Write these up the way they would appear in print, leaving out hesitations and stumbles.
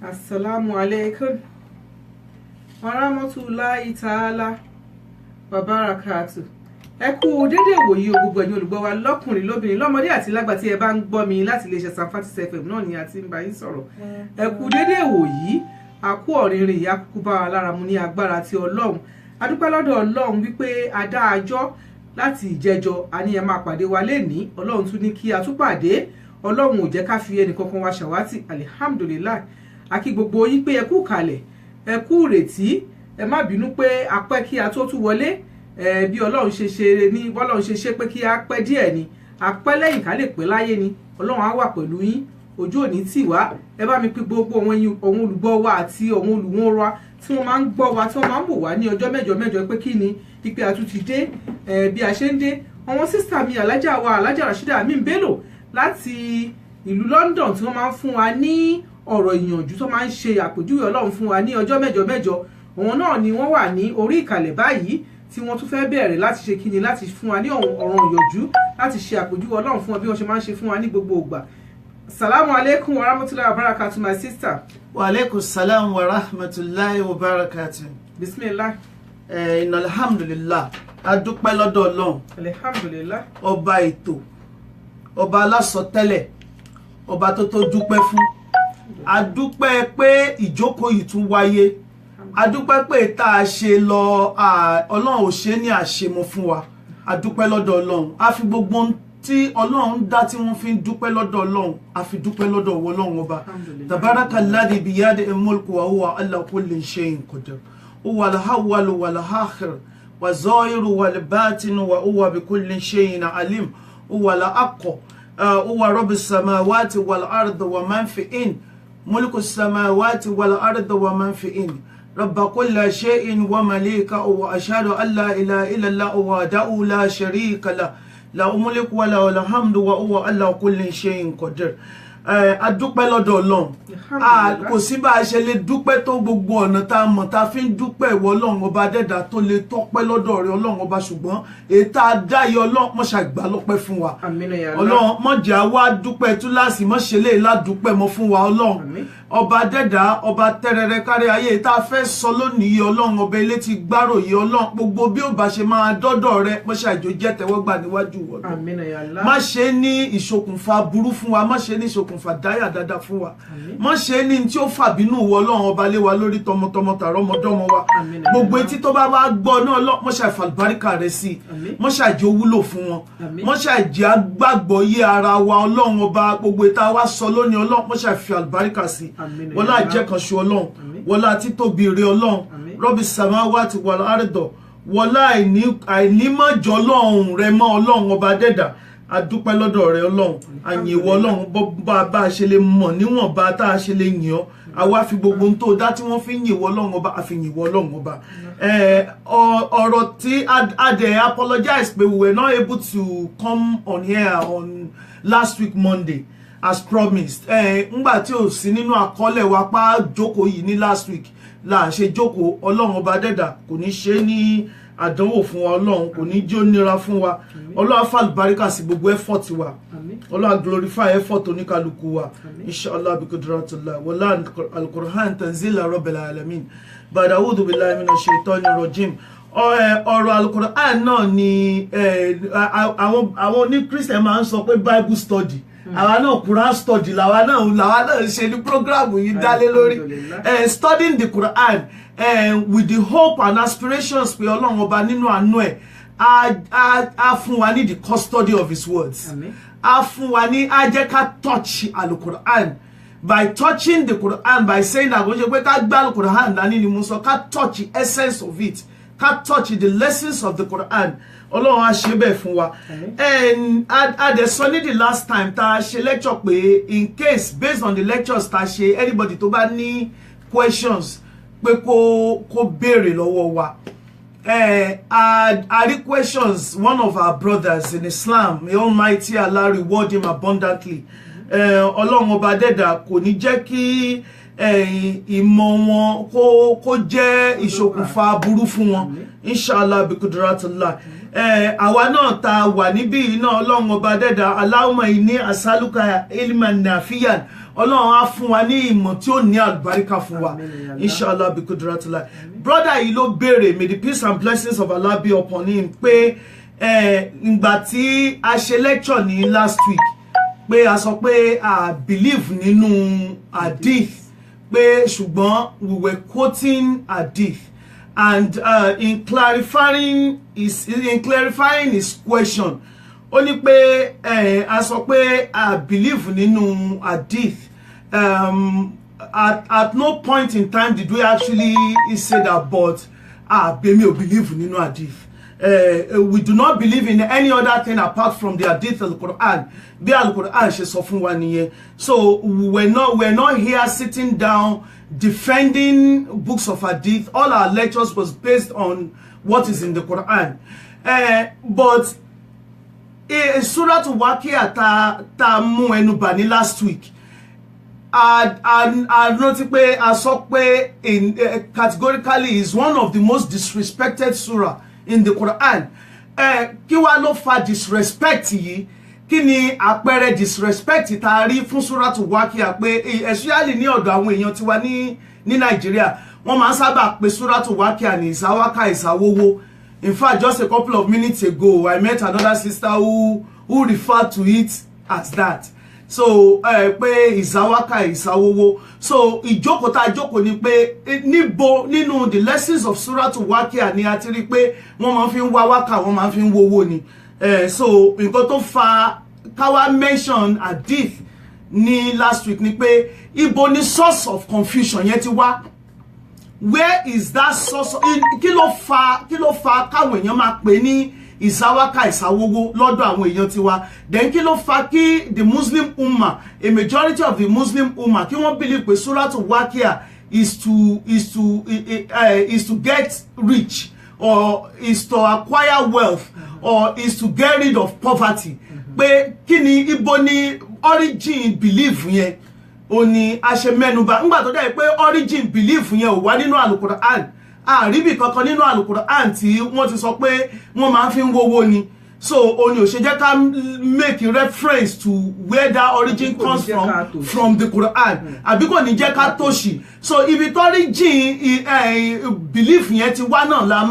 Assalamu alaikum warahmatullahi ta'ala wabarakatuh. Ẹ kú dédé wòyí o gbogbo ẹ̀yin olùgbọ́ wa lọ́kùnrin lóbìnrin lọ́mọdé àti lágbà tí ẹ bá ń gbọ́ mi láti iléeṣẹ́ Sanfati FM náà ni a ti ń bá yín sọ̀rọ̀. Ẹ kú dédé wòyí a kú ọ̀rìnrìn ìyá kúkú bá wa lára mu ní agbára ti Ọlọ́run. A dúpẹ́ lọ́dọ̀ Ọlọ́run wípé a dá àjọ láti ìjẹjọ a ní ẹ máa pàdé wa lénìí. Ọlọ́run tún ní kí a tún pàdé. Ọlọ́run ò jẹ́ ká fi ẹnì kankan wa ṣàwátì alihamdulilayi. A kí gbogbo yín pé ẹ kú kalẹ̀ ẹ kú ìrètí ẹ má bínú pé a pẹ́ kí a tó tún wọlé bí Ọlọ́run ṣe ṣe ní bọ́lọ́run ṣe ṣe pé kí a pẹ́ díẹ̀ ni a pẹ́ lẹ́yìn ká lè pẹ́ láyé ni Ọlọ́run á wà pẹ̀lú yín ojú òní tì wá ẹ bá mi pín gbogbo àwọn olùgbọ́ wa àti àwọn olùwọ́n wa tí wọ́n máa ń gbọ́ wa tí wọ́n máa ń wò wá ní ọjọ́ mẹ́jọ mẹ́jọ pé kí ni ipe àtún ti dé bí a ṣe ń dé àwọn sísítà mi alájà wa alájà Rashida Amin Bello láti ìlú London tí wọ́n máa ń fún wa ní ọ̀rọ̀ ìyànjú tó máa ń ṣe àpèjúwe Ọlọ́run fún wa ní ọjọ́ mẹ́jọ mẹ́jọ òun náà ni wọ́n wà ní orí ìkàlẹ̀ báyìí tí wọ́n tún fẹ́ bẹ̀rẹ̀ láti ṣe kíni láti fún wa ní ọ̀rọ̀ ìyànjú láti ṣe àpèjúwe Ọlọ́run fún wa bí wọ́n ṣe máa ń ṣe fún wa ní gbogbo ìgbà. Salamu alaikum wa rahmatullahi wa barakatuh my sister. Wa alaikum salam wa rahmatullahi wa barakatuh. Bismillah. Inna alhamdulillah. A dúpẹ́ lọ́dọ̀ Ọlọ́run. Alhamdulillah. Ọba ètò, ọba alásọtẹ́lẹ̀, ọba tó dúpẹ́ fún. A dúpẹ́ pé ìjókòó yìí tún wáyé. A dúpẹ́ pé tá a ṣe lọ Ọlọ́run ò ṣe ní àṣemọ fún wa. A dúpẹ́ lọ́dọ̀ Ọlọ́run. A fi gbogbo tí Ọlọ́run dá tí wọ́n fi ń dúpẹ́ lọ́dọ̀ Ọlọ́run a fi dúpẹ́ lọ́dọ̀ Ọlọ́run ọba. Tabarakalladhi biyadihi mulku wa huwa ala kulli shay'in qadir. Huwa al-awwal wal-akhir waz-zahiru wal-batin wa huwa bikulli shay'in alim. Huwa al-haqqu huwa rabbus samawati wal-ardi wa man fihin. Mulku as-samawati wal-ardi wa man fihin. رب كل شيء ومليكه وأشهد أن لا إله إلا الله وحده لا شريك له له الملك وله الحمد وهو على كل شيء قدير. A dúpẹ́ lọ́dọ̀ Ọlọ́run kò sí bá a ṣe lè dúpẹ́ tó gbogbo ọ̀nà tá a mọ̀ tá a fi ń dúpẹ́ ìwọ Ọlọ́run ọba dẹ́dà tó lè tọ́pẹ́ lọ́dọ̀ rẹ Ọlọ́run ọba ṣùgbọ́n èyí tá a dá yẹ Ọlọ́run mọ̀ ṣàgbà lọ́pẹ́ fún wa Ọlọ́run mọ̀jà wá dúpẹ́ túláàsì mọ̀ ṣe lè ládùúpẹ́ mọ́ fún wa Ọlọ́run ọba dẹ́dà ọba tẹ́rẹrẹ kárí ayé tá a fẹ́ sọ lónìí Ọlọ́run ọba ilé ti gbárò yìí Ọlọ́run gbogbo bí ó bá ṣe máa dọ́dọ̀ rẹ mọ̀ ṣàjò jẹ́ tẹ́wọ́gbà níwájú Ọlọ́run má ṣe ní ìṣokùnfà burú fún wa má ṣe ní ìṣokùnfà dáyà dáadáa fún wa má ṣe ní tí ó fàbínú wọ Ọlọ́run ọba lé wa lórí tọmọtọmọ tààrọ ọmọdọ́mọ wa gbogbo etí tó bá wá gbọ́ náà mọ́ ṣàfàlùbáríkà rẹ̀ sí mọ́ ṣàjẹ́ wúlò fún wọn mọ́ ṣàjẹ́ agbágbọ́ yé ara wa Ọlọ́run ọba gbogbo ìta wa sọ lónìí Ọlọ́run mọ́ ṣàfi àlùbáríkà sí wọlá àjẹkànṣe Ọlọ́run wọlá títóbi rẹ̀ Ọlọ́run rọ́bì samawati wal ardo wọlá àìnímọ̀jọ́ Ọlọ́run rẹ̀ mọ́ Ọlọ́run ọba dẹ́dà a dúpẹ́ lọ́dọ̀ rẹ Ọlọ́run àyìnwó Ọlọ́run bá a ṣe lè mọ̀ níwọ̀n bá tá a ṣe lè yìn ọ́ àwa fi gbogbo ohun tó dá tí wọ́n fi ń yìnwó Ọlọ́run ọba àfi yìnwó Ọlọ́run ọba ọ̀rọ̀ tí a dẹ̀ apologize pé we were not able to come on here on last week Monday as promised ngbà tí ò sí nínú àkọọ́lẹ̀ wa pa jókòó yìí ní last week là ṣe jókòó Ọlọ́run ọba dẹ́dà kò ní ṣe ní àdánwò fún wa Ọlọ́run kò ní jó nira fún wa Ọlọ́run fàlùbáríkà sí gbogbo effort wa Ọlọ́run glorify effort oníkálukú wa inshallah bi qudratillah wala al-Qur'an tanzila rabbil alamin ba'da a'udhu billahi minash shaitani rajim ọ̀rọ̀ al-Qur'an náà ni àwọn ní Christian máa ń sọ pé Bible study àwa náà Quran study làwa náà ṣe ní program yìí dálé lórí studying the Quran with the hope and aspirations pé Ọlọ́run ọba nínú àánú ẹ̀ á fún wa ní the custody of his words á fún wa ní á jẹ́ ká touch al-Quran by touching the Quran by saying àgbọ̀nṣe pé ká gbá al-Quran dání ni mo sọ ká touch the essence of it ká touch the lessons of the Quran Ọlọ́run á ṣe bẹ́ẹ̀ fún wa and a dẹ̀ sọ ní the last time tá a ṣe lecture pé in case based on the lectures tá a ṣe anybody tó bá ní questions pé kó béèrè lọ́wọ́ wa I read questions one of our brothers in Islam may Almighty Allah reward him abundantly ọlọ́run ọba dẹ́dà kò ní jẹ́ kí ìmọ̀ wọn kó jẹ́ ìṣokùnfà burú fún wọn inshallah bikudratillah. Àwa náà ta wà níbí iná ọlọ́run ọba dẹ́dà Allahumma inni as'aluka ilman nafiyan, ọlọ́run á fún wa ní ìmọ̀ tí ó ní àlùbáríkà fún wa inshallah bikudratillah. Brother yìí ló béèrè, may the peace and blessings of Allah be upon him, pé ìgbà tí a ṣe lecture ní last week pé a sọ pé a believe nínú hadith, pé ṣùgbọ́n we were quoting hadith, and in clarifying his question ó ní pé a sọ pé a believe nínú hadith. At no point in time did we actually say that, but bemi ò believe nínú hadith. We do not believe in any other thing apart from the hadith of the Quran. Bí al-Quran ṣe sọ fún wa nìyẹn. So we're not here sitting down defending books of hadith. All our lectures was based on what is in the Quran. But Surah Waqiah ta mú ẹnu bà ní last week. I noticed pé a sọ pé categorically is one of the most disrespected surah in the Quran. Kí wá ló fa disrespect yìí? Kí ni àpẹẹrẹ disrespect tá rí fún Surah Waqiah, pé especially ní ọ̀dọ̀ àwọn èèyàn tiwa ní Nigeria, wọ́n máa sábà pè Surah Waqiah ní ìsáwáká ìsáwówó. In fact, just a couple of minutes ago, I met another sister who referred to it as that. So pé ìsáwáká ìsáwówó. So ìjókòó tá jókòó ni pé níbo nínú the lessons of Surah Waqiah ni a ti rí pé wọ́n máa fi ń wá wákà, wọ́n máa fi ń wówó ni. So nǹkan tó fa káwá mention hadith ní last week ni pé ibo ni source of confusion yẹn ti wá. Where is that source? Kí ló fa káwọn èèyàn máa pè ní ìsáwáká ìsáwówó lọ́dọ̀ àwọn èèyàn tiwa? Then kí ló fa kí the Muslim Ummah, a majority of the Muslim Ummah, kí wọ́n believe pé Surah Waqiah is to get rich, or is to acquire wealth, or is to get rid of poverty? Pé kí ni ibo ni origin belief yẹn? Ó ní a ṣe mẹ́nubà ńgbà tó dẹ̀ pé origin belief yẹn ò wá nínú Al-Quran. Àríbì kankan nínú Al-Quran tí wọ́n ti sọ pé wọ́n máa fi ń wówó ni. So ó ní ó ṣe jẹ́ ká make a reference to where that origin comes from the Quran. Àbí kò ní jẹ́ ká tòṣì. So ibi tó origin belief yẹn ti wá náà la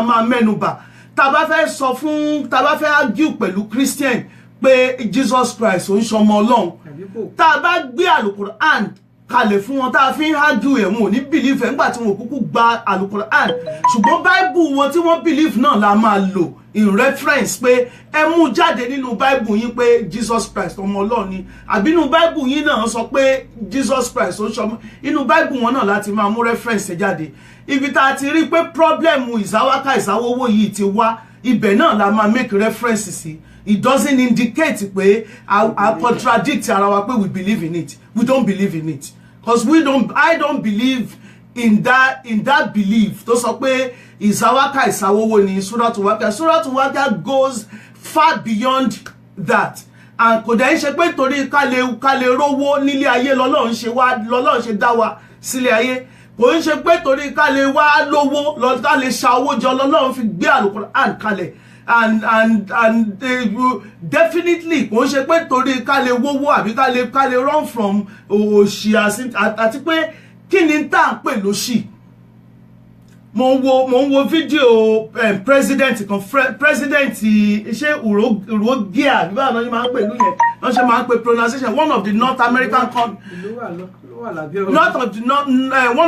máa mẹ́nubà. Tá bá fẹ́ argue pẹ̀lú Christian pé Jesus Christ ó ń ṣọmọ Ọlọ́run, tá bá gbé Al-Quran kalẹ̀ fún wọn, tá fi ń argue ẹ̀, wọn ò ní believe nígbà tí wọn kúkú gba Al-Quran. Ṣùgbọ́n Bible wọn tí wọ́n believe náà la máa lò in reference pé ẹ mú jáde nínú Bible yín pé Jesus Christ ọmọ Ọlọ́run ni, àbí nínú Bible yín náà sọ pé Jesus Christ ó ṣọmọ. Inú Bible wọn náà láti máa mú reference jáde. Ibi tá ti rí pé problem ìsáwáká ìsáwówó yìí ti wá, ibẹ̀ náà la máa make reference sí. It doesn't indicate pé I contradict ara wa pé we believe in it. We don't believe in it. Because I don't believe in that belief. Tó sọ pé ìsáwáká ìsáwówó ni Surah Waqiah. Surah Waqiah goes far beyond that. And kò dẹ̀ ń ṣe pé torí ká lè rówó nílé ayé lọ́lọ́run ṣe dá wa sílé ayé. Kò ń ṣe pé torí ká lè wá lówó, ká lè ṣa owó jọ lọ́lọ́run fi gbé Al-Quran kalẹ̀. And definitely kò ń ṣe pé torí ká lè wówó àbí ká lè run from òṣì àti pé kí ni tá ń pè lóṣì. Mo ń wo fídíò president ṣe Urogia bí báwọn máa ń pè lú yẹn, wọ́n ṣe máa ń pè pronunciation, one of the North American one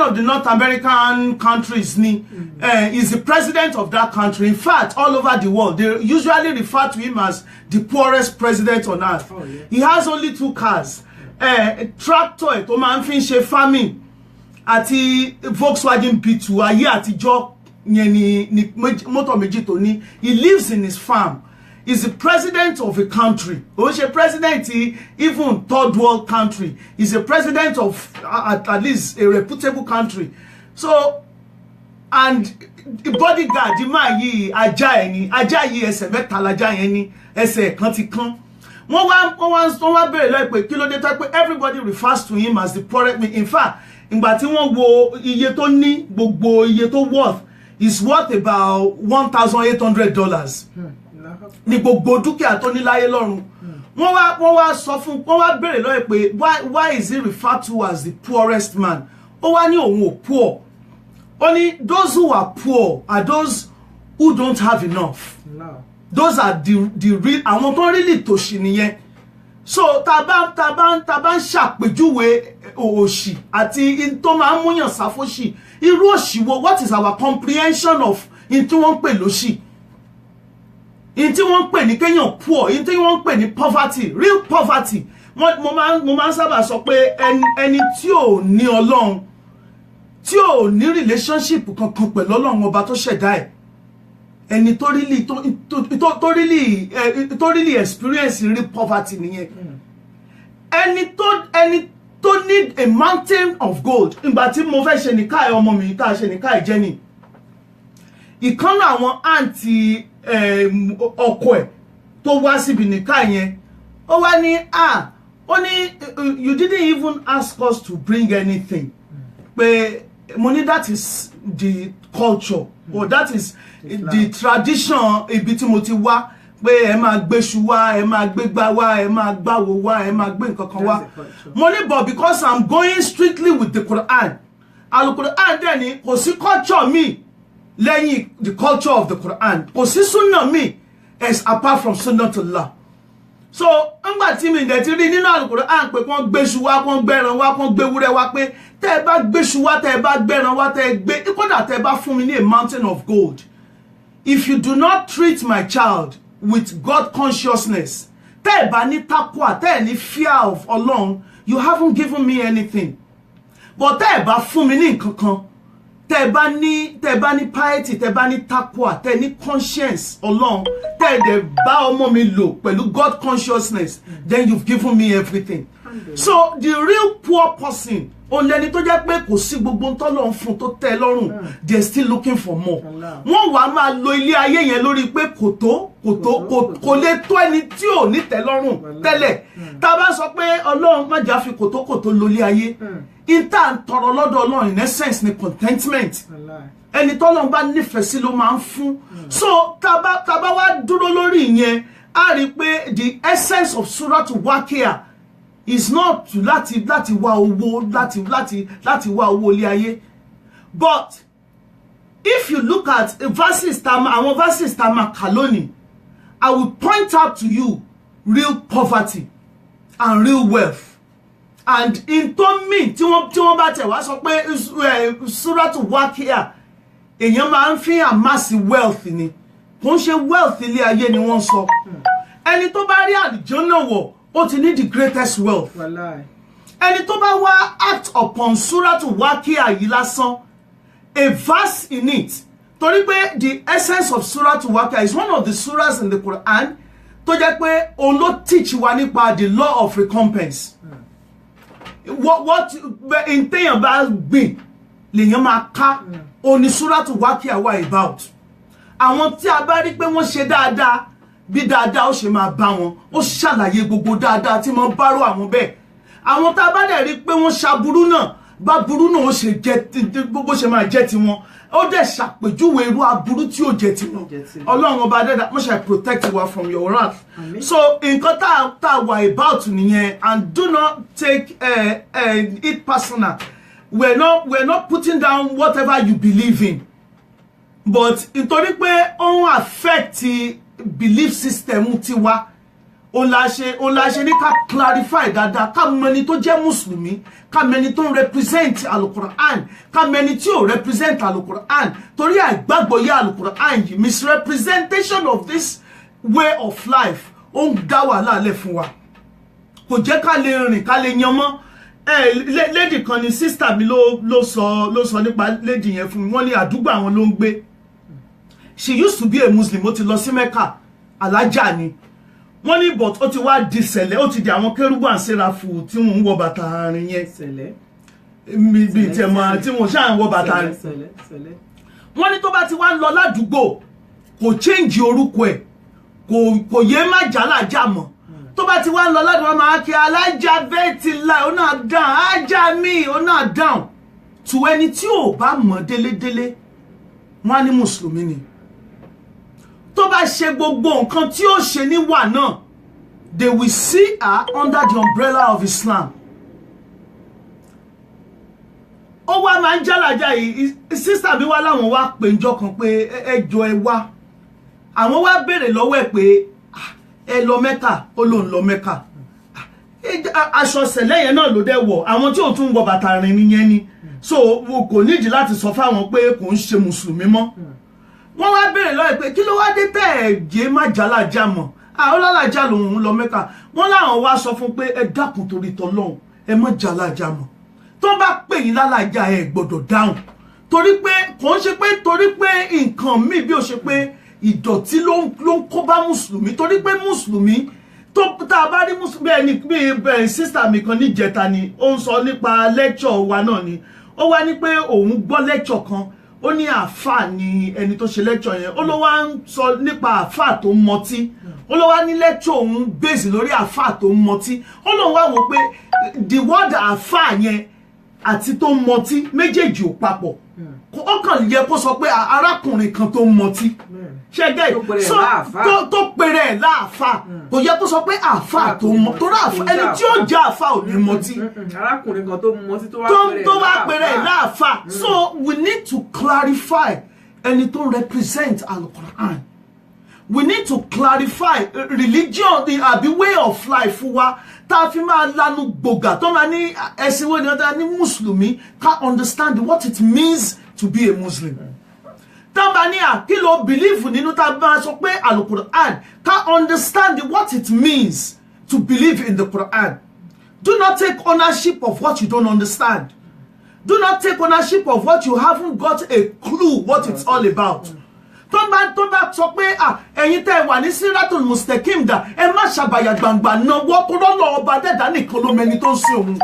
of the North American countries is the president of that country. In fact, all over the world, they usually refer to him as the poorest president on earth. Oh, yeah. He has only 2 cars. Tractor tó máa ń fi ṣe farming àti Volkswagen Beetle ayé àtijọ́ yẹn ni mọ́tò méjì tó ní. He lives in his farm. He's the president of a country. He's a president, even third world country. He's a president of at least a reputable country. So, and the bodyguard, the man yi ajá yìí ẹsẹ̀ mẹ́ta lajá yẹn ni, ẹsẹ̀ kan ti kán. wọ́n wá bẹ̀rẹ̀ lọ́ọ̀ pé kí ló dé tó pé everybody refers to him as the poorest man. In fact ìgbà tí wọ́n wo iye tó ní gbogbo iye tó worth is worth about $1,800 ní gbogbo dúkìá tó ní láyé lọ́run. wọ́n wá sọ fún wọ́n wá bẹ̀rẹ̀ lọ́ọ̀ pé why is he referred to as the poorest man? Ó wá ní òun ò poor. Only those who are poor are those who don't have enough. No. Those are the real àwọn tó really tòṣì nìyẹn. So tá bá ń ṣàpèjúwe òṣì àti in tó máa ń múyàn sáfóṣì, irú òṣì wo, what is our comprehension of in tí wọ́n ń pè lóṣì? In tí wọ́n ń pè ní kéèyàn poor, in tí wọ́n ń pè ní poverty, real poverty. Mo máa ń sábà sọ pé ẹni tí ò ní Ọlọ́run, tí ò ní relationship kankan pẹ̀lú Ọlọ́run ọba tó ṣẹ̀dá ẹ̀, ẹni tó really experience real poverty nìyẹn. ẹni tó need a mountain of gold. Ìgbà tí mo fẹ́ ṣe nìka ọmọ mi tá ṣe nìka Jenny, ìkan náà àwọn àǹtí ọkọ ẹ̀ tó wá síbi nìka yẹn, ó wá ní ó ní you didn't even ask us to bring anything. Pé mo ní that is the culture or that is the tradition ibi tí mo ti wá, pé ẹ máa gbéṣu wá, ẹ máa gbégbá wá, ẹ máa gbáwo wá, ẹ máa gbé nǹkan kan wá. Mo ní but because I'm going strictly with the Quran, Al-Quran dẹ̀ ni kò sí culture mi lẹ́yìn the culture of the Quran, kò sí sunnah mi as apart from sunnatullah. So ńgbà tí mi dẹ̀ ti rí nínú Al-Quran pé kán gbéṣu wá, kán gbẹ́ran wá, kán gbéwúrẹ́ wá, pé tẹ́ ẹ bá gbéṣu wá, tẹ́ ẹ bá gbẹ́ran wá, tẹ́ ẹ gbé kódà tẹ́ ẹ bá fún mi ní a mountain of gold, if you do not treat my child with God consciousness, tẹ́ ẹ bá ní taqwa, tẹ́ ẹ ní fear of Ọlọ́run, you haven't given me anything. But tẹ́ ẹ bá fún mi ní nǹkan kan, tẹ́ ẹ bá ní piety, tẹ́ ẹ bá ní taqwa, tẹ́ ẹ ní conscience Ọlọ́run, tẹ́ ẹ dẹ̀ bá ọmọ mi lò pẹ̀lú God consciousness, then you've given me everything. So the real poor person, onlẹ́ni tó jẹ́ pé kò sí gbogbo ntọ́lọ́run fún tó tẹ́ lọ́rùn, they are still looking for more. Wọ́n wá máa lo ilé ayé yẹn lórí pé kò lè tó ẹni tí ò ní tẹ́ lọ́rùn tẹ́lẹ̀. Tá a bá sọ pé Ọlọ́run má jà fi kòtó lo ilé ayé, ìta ń tọrọ lọ́dọ̀ Ọlọ́run in essence ni contentment. Ẹni tọ́lọ́run bá nífẹ̀ẹ́ sí ló máa ń fún. So tá a bá wá dúró lórí ìyẹn, a rí pé the essence of Surah Waqiah is not láti wá owó láti wá owó ilé ayé. But if you look at verses àwọn verses tá máa kà lónìí, I will point out to you real poverty and real wealth. And in tó mean tí wọ́n bá tẹ̀ wá sọ pé Surah Waqiah èèyàn máa ń fi amass wealth ni, kò ń ṣe wealth ilé ayé ni wọ́n sọ. Ẹni tó bá rí àlùjánnà wọ̀, ó ti ní the greatest wealth. Ẹni tó bá wá act upon Surah Waqiah yìí lásán, a verse in it, torí pé the essence of Surah Waqiah is one of the surahs in the Quran tó jẹ́ pé òun ló teach wa nípa the law of recompense. What in téèyàn bá gbìn lèèyàn máa ká, òun ni Surah Waqiah wà about. Àwọn tí a bá rí pé wọ́n ṣe dáadáa, bí dáadáa ó ṣe máa bá wọn, ó ṣàlàyé gbogbo dáadáa tí wọ́n bá rò àwọn bẹ́ẹ̀. Àwọn tá a bá dẹ̀ rí pé wọ́n ṣaburú náà, bá burú náà ó ṣe jẹ́ bó ṣe máa jẹ́ tiwọn, ó dẹ̀ ṣàpèjúwe irú aburú tí ó jẹ́ tiwọn. Ọlọ́run ọba dẹ́dà mo ṣe protect wa from your wrath. So nǹkan tá a wà about nìyẹn, and do not take it personal. We're not putting down whatever you believe in, but nítorí pé ó ń affect belief system tiwa, ó la ṣe ní ká clarify dáadáa, ká mọ ẹni tó jẹ́ mùsùlùmí, ká mọ ẹni tó ń represent Al-Quran, ká mọ ẹni tí ò represent Al-Quran, torí àìgbàgbọ́ yé Al-Quran yìí, misrepresentation of this way of life ó ń dá wàhálà lẹ̀ fún wa, kò jẹ́ ká lè rìn ká lè yan mọ́. Lady kan ni sister mi ló sọ nípa lady yẹn fún mi, wọ́n ní àdúgbò àwọn ló ń gbé. She used to be a Muslim, ó ti lọ sí Mecca, alájà ni. Wọ́n ní but ó ti wá di sẹ̀lẹ̀, ó ti di àwọn kérúbù and séráfù tí wọ́n ń wọ bàtà àárín yẹn. Sẹ̀lẹ̀. Bí tẹ̀mọ̀ tí wọ́n ṣáà ń wọ bàtà àárín. Sẹ̀lẹ̀. Wọ́n ní tó bá ti wá ń lọ ládùúgbò, kò change orúkọ ẹ̀, kò yé má jàlájà mọ́. tó bá ti wá ń lọ ládùúgbò máa kí alájà bẹ́ẹ̀tì láì ó náà dáhùn ájà mi ó náà dáhùn tù ẹni tí ò bá mọ̀ délédélé wọ́n á ní mùsùlùmí ni tó bá ṣe gbogbo nǹkan tí ó ṣe níwà náà they will see her under the umbrella of Islam. Ó wá máa ń jálàjà yìí sísà mi wá láwọn wá pè ńjọ́ kan pé ẹjọ́ ẹ wá àwọn wá béèrè lọ́wọ́ ẹ̀ pé ẹ lọ Mẹ́kà ó lóun lọ Mẹ́kà aṣọ ṣẹlẹ̀ yẹn náà ló dẹ̀ wọ̀ àwọn tí ò tún wọ bàtà rìn nìyẹn ni so kò nídìí láti sọ fáwọn pé kò ń ṣe mùsùlùmí mọ́ wọ́n wá béèrè lọ́wọ́ ẹ̀ pé kí ló wá dé tẹ́ ẹ̀ jẹ́ má jálàjà mọ́ àwọn lálàjà lòun lọ Mẹ́kà wọ́n láwọn wá sọ fún pé ẹ dákun torí tọlọ́hun ẹ má jálàjà mọ́ tó bá pè yín lálàjà ẹ gbọ́dọ̀ dáhùn torí pé kò ń ṣe pé torí pé nǹkan míì bí ó ṣe pé ìdọ̀tí ló ń kó bá mùsùlùmí torí pé mùsùlùmí tó tá a bá rí mùsùlùmí ẹni bí sísà mi kan níjẹta ni ó ń sọ nípa lecture wa náà ni ó wá ní pé òun gbọ́ lecture kan ó ní àáfàá ni ẹni tó ṣe lecture yẹn ó ló wá ń sọ nípa àáfàá tó ń mọtí ó ló wá ní lecture òun bèsì lórí àáfàá tó ń mọtí ó lóun wá wò pé the word àáfàá yẹn àti tó ń mọtí méjèèjì ò papọ̀ ó kàn yẹ kó sọ pé arákùnrin kan tó ń mọtí ṣẹgẹ tó pèrè ẹ̀ láàfà kò yẹ kó sọ pé àfà tó mọ tó rà ẹni tí ó jẹ àfà ò ní mọtí arákùnrin kan tó mọtí tó wá pèrè ẹ̀ láàfà so we need to clarify ẹni tó represent Al-Quran we need to clarify religion the àbí way of life wa tá a fi máa lanu gbògà tó máa ní ẹ̀sìn wo ni wọ́n ta ní mùsùlùmí ká understand what it means to be a Muslim. Tambania kí ló believe nínú tá bá sọ pé Al-Quran ká understand what it means to believe in the Quran. Do not take ownership of what you don't understand. Do not take ownership of what you haven't got a clue what it's all about. Tó bá sọ pé ẹ̀yin tẹ́ wà ní Siratul Mustaqim dà ẹ má ṣàbàyà gbangba náà wọ́n kó lọ́nà ọba dẹ́dà nìkan ló mẹni tó ń sin òun.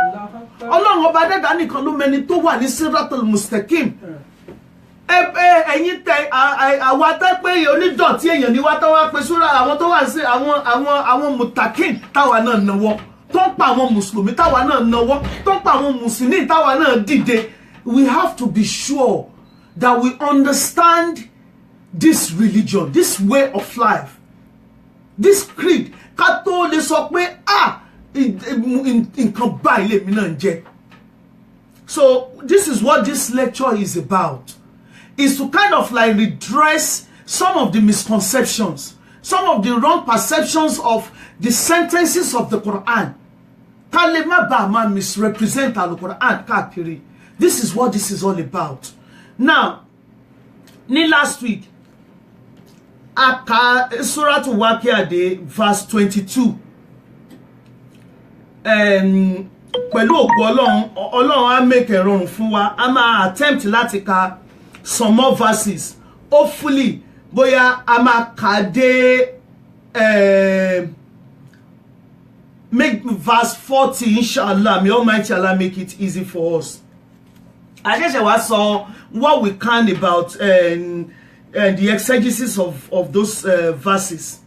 Ọlọ́run ọba dẹ́dà nìkan ló mẹni tó wà ní Siratul Mustaqim. Ẹ̀yin tẹ àwa tẹ́ pé onídọ̀tí èèyàn ni wá tó wá pé súra àwọn tó wà sí àwọn mutakin táwa náà náwó tó ń pa àwọn mùsùlùmí táwa náà náwó tó ń pa àwọn mùsùlùmí táwa náà dìde. We have to be sure that we understand this religion, this way of life, this creed. Ká tó lè sọ pé nǹkan báyìí lèmi náà ń jẹ. So this is what this lecture is about. Is to kind of like redress some of the misconceptions, some of the wrong perceptions of the sentences of the Quran. Kalema ba ma misrepresent the Quran káàkiri. This is what this is all about. Now, ní last week, aka Surah Waqiah de verse 22. Pẹ̀lú ògo Ọlọ́run á make a rọrùn fún wa. A máa attempt láti ka some more verses. Hopefully, boya ama kade make verse 40 inshallah. May Almighty Allah make it easy for us. I just was saw what we can about the exegesis of those verses.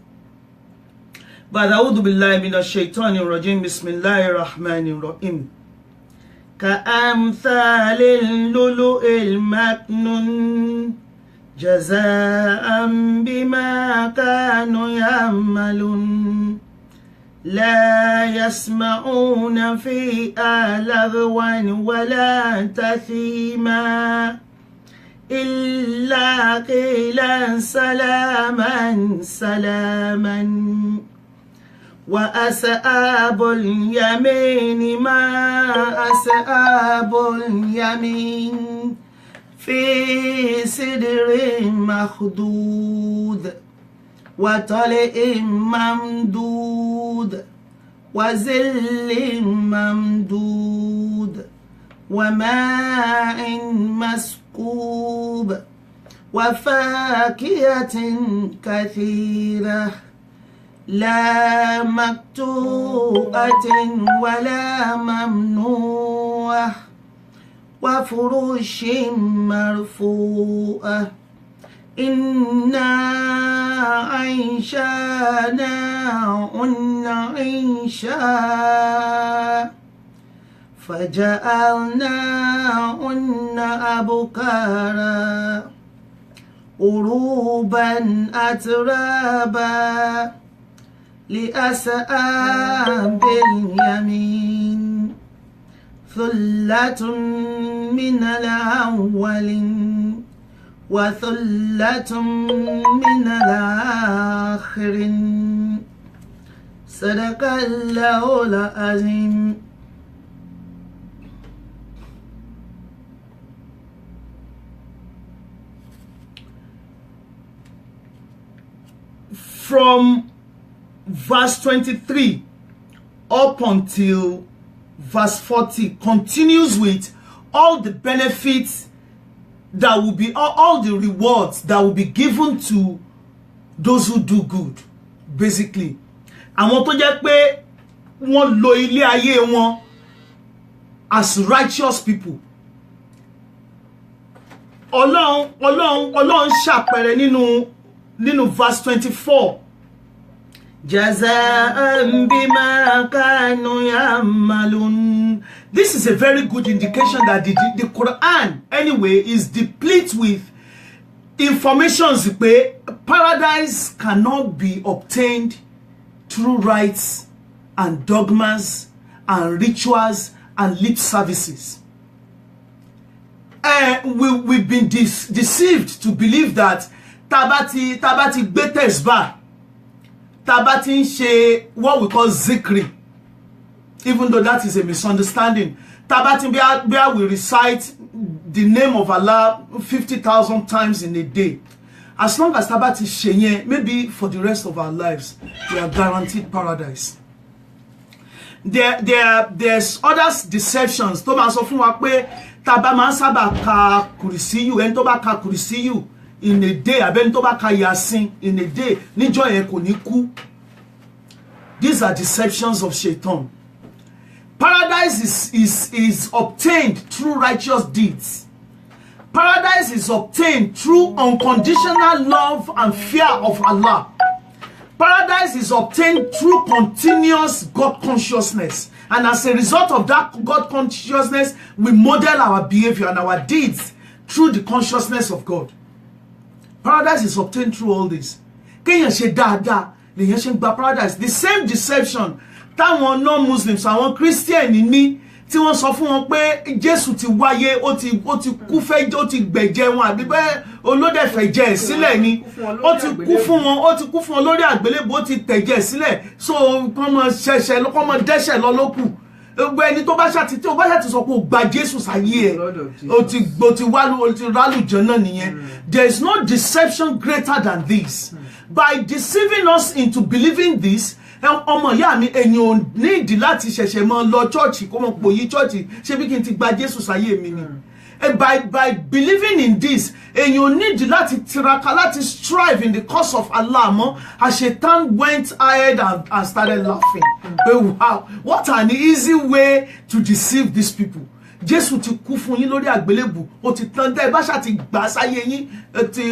But a'udhu billahi minash shaitanir rajim. Bismillahir rahmanir rahim. كأمثال اللؤلؤ المكنون جزاء بما كانوا يعملون لا يسمعون فيها لغوا ولا تثيما إلا قيلا سلاما سلاما وأصحاب اليمين ما أصحاب اليمين في سدر مخضود وطلع ممدود وظل ممدود وماء مسكوب وفاكهة كثيرة لا مقطوعة ولا ممنوعة وفرش مرفوعة إنا أنشأناهن إنشاء فجعلناهن أبكارا عربا أترابا لأصحاب اليمين ثلة من الأولين وثلة من الآخرين صدق الله العظيم. From verse 23 up until verse 40 continues with all the benefits that will be, all the rewards that will be given to those who do good. Basically, àwọn tó jẹ́ pé wọ́n lo ilé ayé wọn as righteous people. Ọlọ́run ṣàpẹẹrẹ nínú verse 24. Jaza'an bima kanu ya'malun. This is a very good indication that the Quran anyway is deplete with informations where paradise cannot be obtained through rites and dogmas and rituals and lip services. We've been deceived to believe that tabati gbé tẹ̀sbáà, tabati ń ṣe what we call zikri, even though that is a misunderstanding. Tabati where we recite the name of Allah 50,000 times in a day. As long as tabati ṣe, maybe for the rest of our lives, we are guaranteed paradise. There's other deceptions. Tó máa sọ fún wa pé taba máa sábà ka kùrìsíyù, ẹni tó bá ka kùrìsíyù in a day, abẹ́ni tó bá ka yasin in a day, níjọ́ yẹn kò ní kú. These are deceptions of Shaitan. Paradise is obtained through righteous deeds. Paradise is obtained through unconditional love and fear of Allah. Paradise is obtained through continuous God consciousness. And as a result of that God consciousness, we model our behavior and our deeds through the consciousness of God. Paradise is obtained through all this. Kéèyàn ṣe dáadáa, lèyàn ṣe ń gba paradise. The same deception táwọn non-Muslims, àwọn Christian ní, tí wọ́n sọ fún wọn pé Jésù ti wáyé, ó ti kú fẹ́, ó ti gbẹ̀jẹ̀ wọn, àbí bẹ́ẹ̀ olódẹ fẹ̀jẹ̀ sílẹ̀ ni, ó ti kú fún wọn lórí àgbélébùú, ó ti tẹ̀jẹ̀ sílẹ̀, so kọ́mọ dẹ́ṣẹ̀ lọ lókù. Ẹni tó bá ṣàti sọ pé ó gba Jésù sáyé ẹ̀, ó ti rálù jẹ́nà nìyẹn. There is no deception greater than this. By deceiving us into believing this, ọmọ ìyá mi, ẹ̀yin ò ní ìdí láti ṣẹ̀ṣẹ̀ mọ́ lọ chọ́ọ̀chì kó mọ̀ pòyí chọ́ọ̀chì ṣé bí kí n ti gba Jésù sáyé mi ni. By believing in this, ẹ̀yin ò ní ìdí láti tiraka, láti strive in the cause of Allah mọ́. As Shaitan went ahead and started laughing. Wow, what an easy way to deceive these people. Jésù ti kú fún yín lórí àgbélébù, ó ti tán dé bá ṣá ti gbà sáyé yín, ẹ ti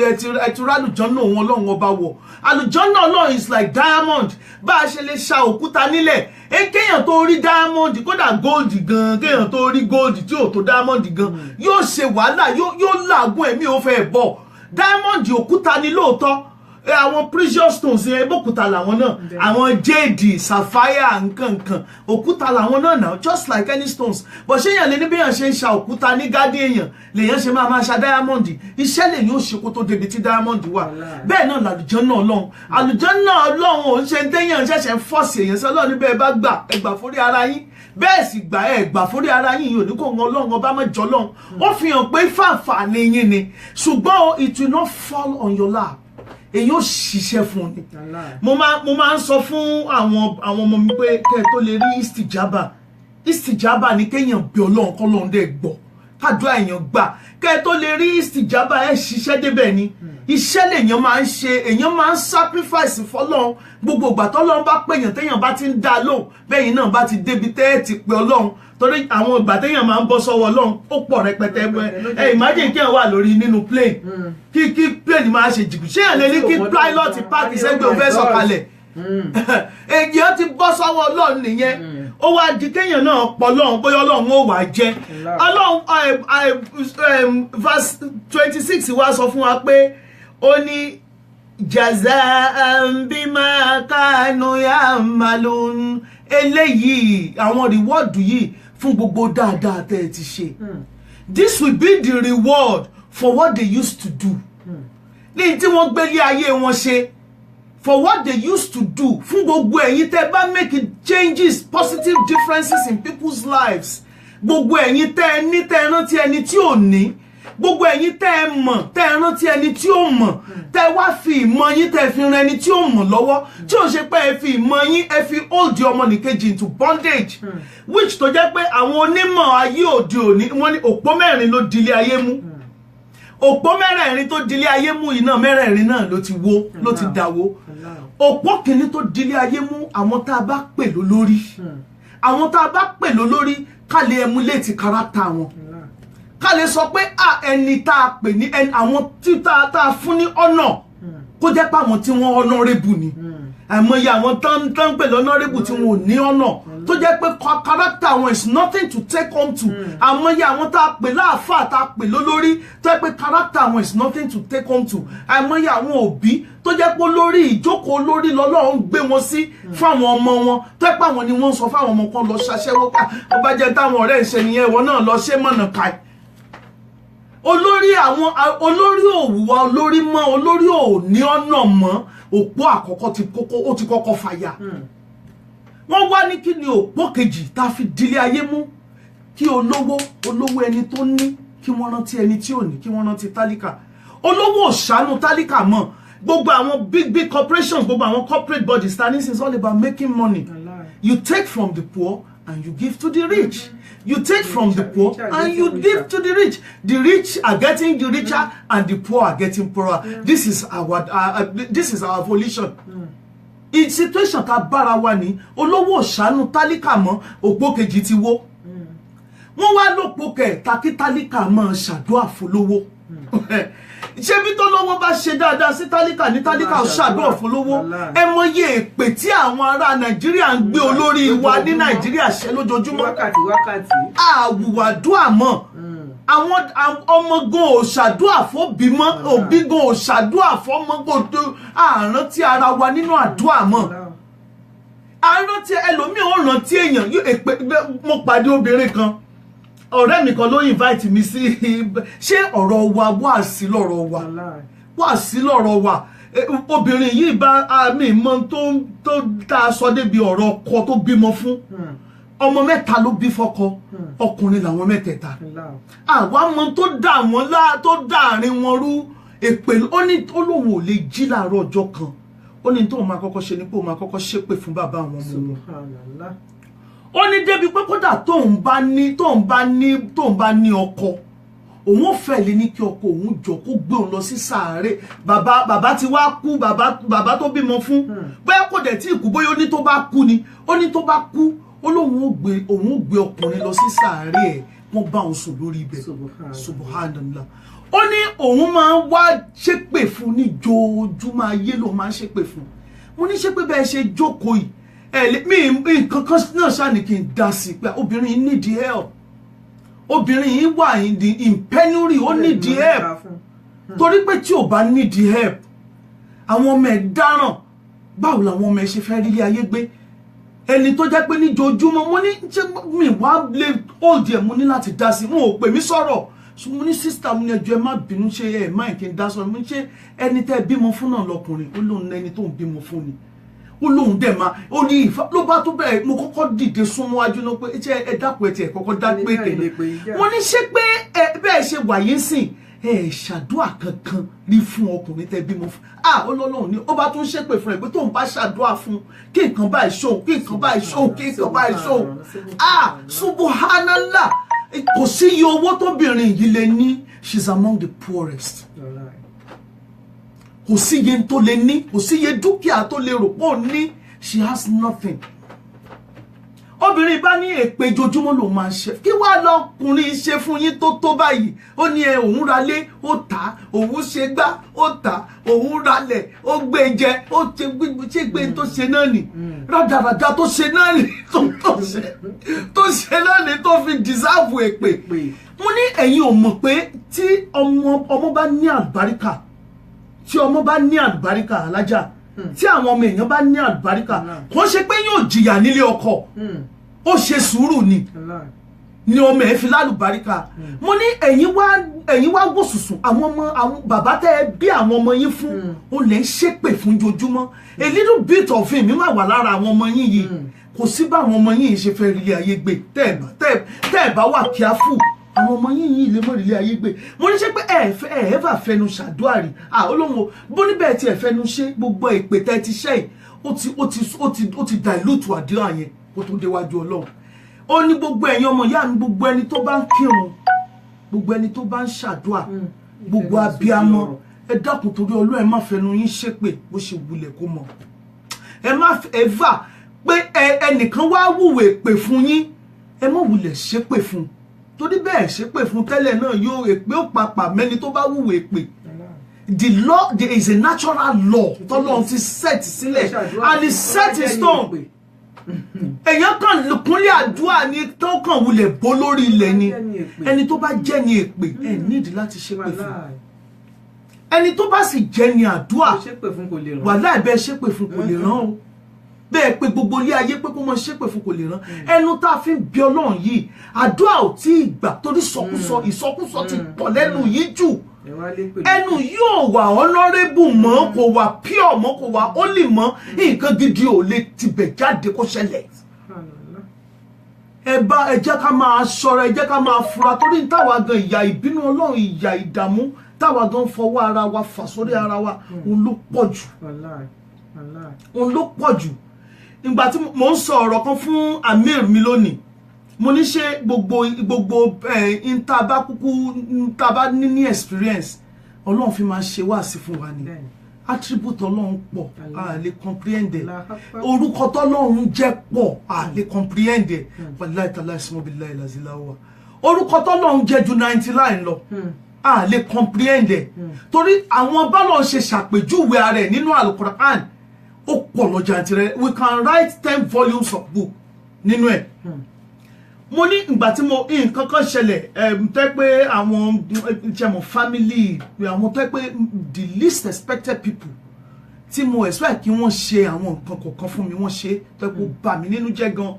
rálùjọ́nà òun Ọlọ́run ọba wọ̀. Àlùjọ́nà Ọlọ́run is like diamond. Bá a ṣe lè ṣa òkúta nílẹ̀, kéèyàn tó rí diamond, kódà gold gan, kéèyàn tó rí gold tí ò tó diamond gan, yóò ṣe wàhálà, yóò làágùn ẹ̀mí ò fẹ́ bọ̀. Diamond òkúta ni lóòótọ́. Àwọn precious stones yẹn òkúta làwọn náà, àwọn jade, sapphire, nǹkan òkúta làwọn náà now, just like any stones. But ṣé èèyàn lè ní bí èèyàn ṣe ń ṣa òkúta ní gádé èèyàn lèèyàn ṣe máa ṣa diamond? Iṣẹ́ lèyàn ó ṣe kó tó débi tí diamond wà. Bẹ́ẹ̀ náà làlùjànnà Ọlọ́run. Àlùjànnà Ọlọ́run ò ń ṣe téèyàn ṣẹ̀ṣẹ̀ ń fọ́ọ̀sì èèyàn sí Ọlọ́run níbẹ̀ bá gbà ẹgbà fórí ara yín. Bẹ́ẹ̀ sì gbà ẹgbà fórí ara yín yóò ní kó ń Ọlọ́run ọba mọ́jọ Ọlọ́run. Ó fi hàn pé fàǹfààní yín ni. Ṣùgbọ́n it will not fall on your lap. Èyí ó ṣiṣẹ́ fún ni. Mo máa ń sọ fún àwọn ọmọ mi pé kẹ́ tó lè rí istijaba ni kéèyàn bí Ọlọ́run kọ́ lọ́run dẹ̀ gbọ́. kádùá èèyàn gbà kẹ́ tó lè rí ìsìjàbá ẹ̀ ṣiṣẹ́ débẹ̀ ni iṣẹ́ lèèyàn máa ń ṣe èèyàn máa ń sacrifice fọ́lọ́run gbogbo ìgbà tọ́lọ́run bá pèèyàn téèyàn bá ti ń dá lóhùn bẹ́yìn náà bá ti débi tẹ́ ti pè Ọlọ́run torí àwọn ìgbà téèyàn máa ń bọ́ sọ́wọ́ Ọlọ́run ó pọ̀ rẹpẹtẹ imagine kí ẹ̀ wà lórí nínú plane kí plane máa ṣe jìbì ṣé ẹ̀ lè ní kí pilot park sẹ́gbẹ̀ẹ́ ò fẹ́ sọ̀kalẹ̀ èèyàn ti bọ́ sọ́wọ́ Ọlọ́run nìyẹn ó wá di kéèyàn náà pọ̀ Ọlọ́run bóyá Ọlọ́run ó wà jẹ́ Ọlọ́run verse 26 wá sọ fún wa pé ó ní jazaan bima kanu ya'malun eléyìí àwọn reward yìí fún gbogbo dáadáa tẹ́ ẹ ti ṣe this will be the reward for what they used to do ní tí wọ́n gbélé ayé wọn ṣe for what they used to do fún gbogbo ẹ̀yin tẹ́ bá make changes positive differences in people's lives gbogbo ẹ̀yin tẹ́ ní tẹ́ rántí ẹni tí ò ní gbogbo ẹ̀yin tẹ́ mọ̀ tẹ́ rántí ẹni tí ò mọ̀ tẹ́ wá fi ìmọ̀ yín tẹ́ fi ran ẹni tí ò mọ̀ lọ́wọ́ tí ò ṣe pé ẹ fi ìmọ̀ yín ẹ fi hold ọmọnìkejì into bondage which tó jẹ́ pé àwọn onímọ̀ ayé òde òní wọ́n ní òpó mẹ́rin ló dilé ayé mú òpó mẹ́rẹ̀ẹ̀rin tó dilé ayé mú iná mẹ́rẹ̀ẹ̀rin náà ló ti wó ló ti dàwó òpó kìíní tó dilé ayé mú àwọn tá a bá pè lólórí àwọn tá a bá pè lólórí ká lè emulate character wọn ká lè sọ pé ẹni tá a pè ní àwọn tí tá a fún ní ọ̀nà kó jẹ́ pé àwọn tí wọ́n honorable ni àìmọye àwọn tán pè honorable tí wọn ò ní ọ̀nà tó jẹ́ pé character wọn is nothing to take home to àìmọye àwọn tá a pè láàfáà tá a pè lólórí tó jẹ́ pé character wọn is nothing to take home to àìmọye àwọn òbí tó jẹ́ pé lórí ìjókòó lórí lọ́lọ́run gbé wọn sí fáwọn ọmọ wọn tó jẹ́ pé àwọn ni wọ́n sọ fáwọn ọmọ kan lọ ṣaṣẹ́wó pa ó bá jẹ́ táwọn ọ̀rẹ́ ìṣe nìyẹn ìwọ náà lọ ṣe mọ̀nà káì olórí òwúwa olórí mọ́ olórí ò ní ọ̀nà mọ́ òpó àkọ́kọ́ ó ti kọ́kọ́ fàyà wọ́n wá ní kí ni òpó kejì tá a fi dilé ayé mú kí olówó ẹni tó ní kí wọ́n rántí ẹni tí ò ní kí wọ́n rántí tálíkà olówó ò ṣàánú tálíkà mọ́ gbogbo àwọn big corporations gbogbo àwọn corporate bodies standing is all about making money you take from the poor and you give to the rich. You take from the poor and you give to the rich. The rich are getting the richer and the poor are getting poorer. This is our evolution. In situation tá bára wa ní olówó ṣàánú tálíkà mọ́ òpó kejì ti wó. Wọ́n wá lópò kẹta kí tálíkà máa ṣàdúà fólówó. Ṣé bí tó lówó bá ṣe dáadáa sí tálíkà ní tálíkà ṣàdúà fólówó ẹ mọye èpè tí àwọn ará Nàìjíríà ń gbé olórí wa ní Nàìjíríà ṣe lójoojúmọ́ wákàtí àwùwàdúà mọ́ àwọn ọmọ gan ò ṣàdúà fóbi mọ́ òbí gan ò ṣàdúà fọ́mọ gbòdo àrántí ara wa nínú àdúà mọ́ àrántí ẹlòmíì ò rántí èèyàn èpè mo pàdé obìnrin kan ọ̀rẹ́ mi kan ló invite mi sí ṣé ọ̀rọ̀ wa wà sí lọ́rọ̀ wa obìnrin yìí bá àmì mọ́ tó tá a sọ débi ọ̀rọ̀ ọkọ tó bímọ fún ọmọ mẹ́ta ló bí fọ́kọ ọkùnrin làwọn mẹ́tẹ̀ẹ̀ta àwa mọ́ tó dà wọ́n tó dà àárín wọn rú èpè ó lóun ò lè jí láàárọ̀ ọjọ́ kan ó ní tóun máa kọ́kọ́ ṣe ni pé òun máa kọ́kọ́ ṣépè fún bàbá àwọn ọmọ wọn ó ní débi pé kódà tóun bá ní ọkọ òun ò fẹ́ lè ní kí ọkọ òun jọ kó gbé òun lọ sí sàárè bàbá ti wá kú bàbá tó bímọ fún bóyá kò dẹ̀ tí ì kú bóyá ó ní tó bá kú ni ó ní tó bá kú ó lóun ò gbé ọkùnrin lọ sí sàárè ẹ̀ wọ́n bá òun sùn lórí ibẹ̀ subhanallah ó ní òun máa ń wá ṣépè fún ní joojúmọ́ ayé ló máa ń ṣépè fún mo ní ṣépè bẹ́ẹ̀ ṣe jókòó yìí nǹkan kan náà ṣáà ní kí n dá sí pé obìnrin need help obìnrin yìí wà in penury ó need help torí pé tí ò bá need help àwọn ọmọ ẹ̀ dáràn báwo làwọn ọmọ ẹ̀ ṣe fẹ́ rí ilé ayé gbé ẹni tó jẹ́ pé níjoojúmọ́ mo ní ṣé mi wá lè hold ẹ̀ mo ní láti dá sí mo ò pè mí sọ̀rọ̀ mo ní sísítà mo ní ẹjọ́ ẹ má bínú ṣe ẹ má kí n dá sọ̀rọ̀ mo ní ṣe ẹni tẹ́ bímọ fún náà lọkùnrin ó lóun ẹni tó ń bímọ fún ni ó lóun dẹ̀ máa ó ní ìfà ló bá tó bẹ̀rẹ̀ mo kọ́kọ́ dìde súnmọ́ wájú náà pé ẹ dákun ẹ tiẹ̀ kọ́kọ́ dá pé tẹ̀lé wọ́n ní ṣé pé bẹ́ẹ̀ ṣe wàyé sìn ṣàdúà kankan rí fún ọkùnrin tẹ́ bímọ fún Ọlọ́run ni ó bá tún ṣépè fún ẹ pé tóun bá ṣàdúà fún kí nǹkan báyìí ṣóhun kí nǹkan báyìí ṣóhun kí nǹkan báyìí ṣóhun subhanallah kò sí iye owó tóbìnrin yìí lè ní, she's among the poorest. Kò sí iye tó lè ní, kò sí iye dúkìá tó lè rò pé ó ní, she has nothing. Obìnrin bá ní èpè jojúmọ́ ló máa ṣe, kí wá lọkùnrin ṣe fún yín tó báyìí? Ó ní òun ralé ó tà, òun ṣe gbá ó tà, òun ralẹ̀ ó gbé jẹ, ó ṣe gbé tó ṣe náà nì, rádaràda tó ṣe náà nì, tó ṣe náà nì tó fi deserve èpè. Mo ní ẹ̀yin ò mọ̀ pé tí ọmọ bá ní àlùbáríkà, tí ọmọ bá ní àlùbáríkà alájà, tí àwọn ọmọ èèyàn bá ní àlùbáríkà, kò ṣe pé yóò jìyà nílé ọkọ, ó ṣe sùúrù ni ọmọ ẹ fi lálùbáríkà. Mo ní ẹ̀yin wá wò sùsùn àwọn bàbá tẹ́ bí àwọn ọmọ yín fún, ó lè ń ṣépè fún jojúmọ́. A little bit of him mi máa wà lára àwọn ọmọ yín yìí, kò sí bá àwọn ọmọ yín ṣe fẹ́ rí ayé gbé tẹ́ ẹ̀ bá wà careful, àwọn ọmọ yìí lè mọ̀ ilé ayé gbé. Mo ní ṣe pé ẹ bá fẹnu ṣàdúrà rí olóhùn bó níbẹ̀ tí ẹ fẹnu ṣe gbogbo ìpè tẹ́ ti ṣe ó ti dilute àdúrà yẹn kó tó déwájú Ọlọ́run. Ó ní gbogbo ẹ̀yin ọmọ ìyá mi, gbogbo ẹni tó bá ń kírun, gbogbo ẹni tó bá ń ṣàdúrà, gbogbo abiyamọ, ẹ dákun torí Ọlọ́run ẹ má fẹnu yín ṣépè bó ṣe wulẹ̀ kó mọ̀. Ẹ má ever pé ẹnìkan wá wùwẹ̀ pè fún yín, ẹ má wulẹ̀ ṣépè fún. Torí bẹ́ẹ̀ ṣépè fún tẹ́lẹ̀ náà yóò èpè ó papà mẹ́ni tó bá wùwẹ̀ èpè. The law, there is a natural law tọ́lọ́run ti set sílẹ̀ and it's set in stone. Èèyàn kan kúnlẹ̀ àdúrà ni tó kàn wulẹ̀ bó lórí ilẹ̀ ni. Ẹni tó bá jẹ́ ni èpè ẹ nídìí láti ṣépè fún. Ẹni tó bá sì jẹ́ ni àdúrà wàláhì bẹ́ẹ̀ ṣépè fún kò lè rán o. Bẹ́ẹ̀ pé gbogbo ilé ayé pé kó mọ ṣépè fún kò lè rán. Ẹnu tá a fi ń bí Ọlọ́run yìí àdúrà ò tí ì gbà torí ìsọkúsọ ti pọ̀ lẹ́nu yìí jù. Ẹnu yóò wà honorable mọ́, kò wà pure mọ́, kò wà holy mọ́, nǹkan gidi ò lè tibẹ̀ jáde kó ṣẹlẹ̀. Ẹ jẹ́ ká máa ṣọ́ra, ẹ jẹ́ ká máa fura torí táwa gan ìyà ìbínú Ọlọ́run, ìyà ìdààmú táwa gan fọwọ́ ara wa fà sórí ara wa òun ló pọ̀ jù. Òun ló pọ̀ jù. Ìgbà tí mo ń sọ ọ̀rọ̀ kan fún Amir mi lónìí, mo ní ṣe gbogbo intaba ní experience Ọlọ́run fi máa ṣe wáàsí fún wa ni. Attribute Ọlọ́run pọ̀ a lè comprehend ẹ̀, orúkọ tọ́lọ́run jẹ́ pọ̀ a lè comprehend ẹ̀. Wallahi ta'ala ismu billahi lazila wa, orúkọ tọ́lọ́run jẹ́ ju 99 lọ a lè comprehend ẹ̀. Torí àwọn bọ́lọ̀ ṣe ṣàpèjúwe ara ẹ̀ nínú Al-Qur'an ó pọ̀ lọ́jà tirẹ̀. We can write 10 volumes of book nínú ẹ̀. Mo ní ìgbà tí mo nǹkan kan ṣẹlẹ̀ tẹ́ pé àwọn ìjẹmọ̀ family, àwọn tẹ́ pé the least expected people tí mo expect kí wọ́n ṣe àwọn nǹkan kọ̀ọ̀kan fún mi, wọ́n ṣe tẹ́ pé ó bà mí nínú jẹ́ gan.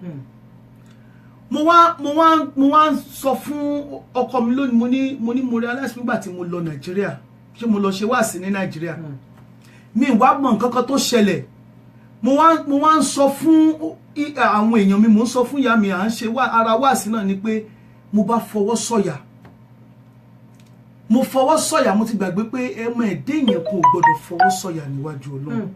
Mo wá sọ fún ọkọ mi lónìí, mo realize nígbà tí mo lọ Nàìjíríà, ṣé mo lọ ṣe wáàsí ní Nàìjíríà, mi wá mọ̀ nǹkan kan tó ṣẹlẹ̀. Mo wá ń sọ fún àwọn èèyàn mi, mo ń sọ fún ìyá mi, à ń ṣe ara wáàsí náà ni pé mo bá fọwọ́ sọ̀yà, mo ti gbàgbé pé ẹmọ ẹ̀dẹ́ èèyàn kò gbọdọ̀ fọwọ́ sọ̀yà níwájú Ọlọ́run.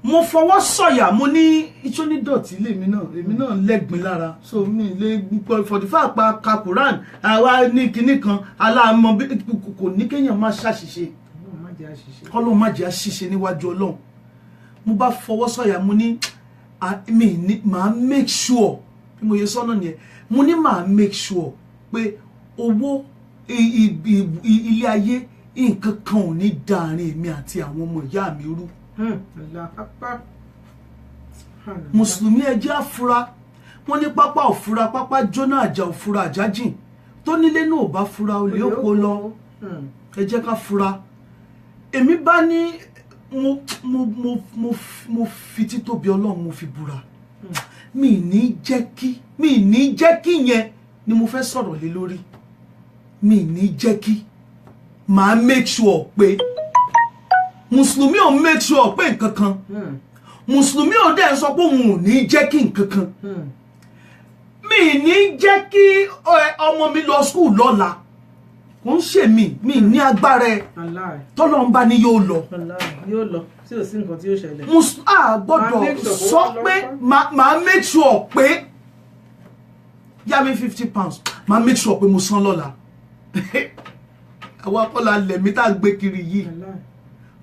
Mo fọwọ́ sọ̀yà, mo ní iṣó ní dọ̀tí èmi náà lẹ́gbìn lára, so mi lè for the fact pa ka Quran àwa ní kinní kan aláàmọ́ kò ní kéèyàn má ṣàṣìṣe, kọ́lọ́run má jẹ́ àṣìṣe níwájú Ọlọ́run. Mo bá fọwọ́ sọ̀yà, mo ní màá make sure, bí mo yẹ sọ́nà nìyẹn, mo ní màá make sure pé owó ilé ayé nǹkan kan ò ní dàárín èmi àti àwọn ọmọ ìyá mi rú. Mùsùlùmí ẹ jẹ́ àfura, wọ́n ní pápá òfura pápá jóná, àjà òfura àjà jìn, tó nílé náà ò bá fura olè ó kó lọ. Ẹ jẹ́ ká fura. Èmi bá ní mo fi títóbi Ọlọ́run mo fi búra, mi ní jẹ́ kí yẹn ni mo fẹ́ sọ̀rọ̀ lé lórí. Mi ní jẹ́ kí, màá make sure pé Mùsùlùmí ò make sure pé nǹkan kan, Mùsùlùmí ò dẹ̀ sọ pé òun ò ní jẹ́ kí nǹkan kan. Mi ní jẹ́ kí ọmọ mi lọ school lọ́la, kò ń ṣe mi ní agbára ẹ tọ́lọ́run bá ní yóò lọ tí ò sí nǹkan tí yóò ṣẹlẹ̀. gbọ́dọ̀ sọ pé màá make sure pé yá mi £50 máa make sure pé mo san lọ́la àwọn akọ́là lẹ̀mí tá a gbé kiri yìí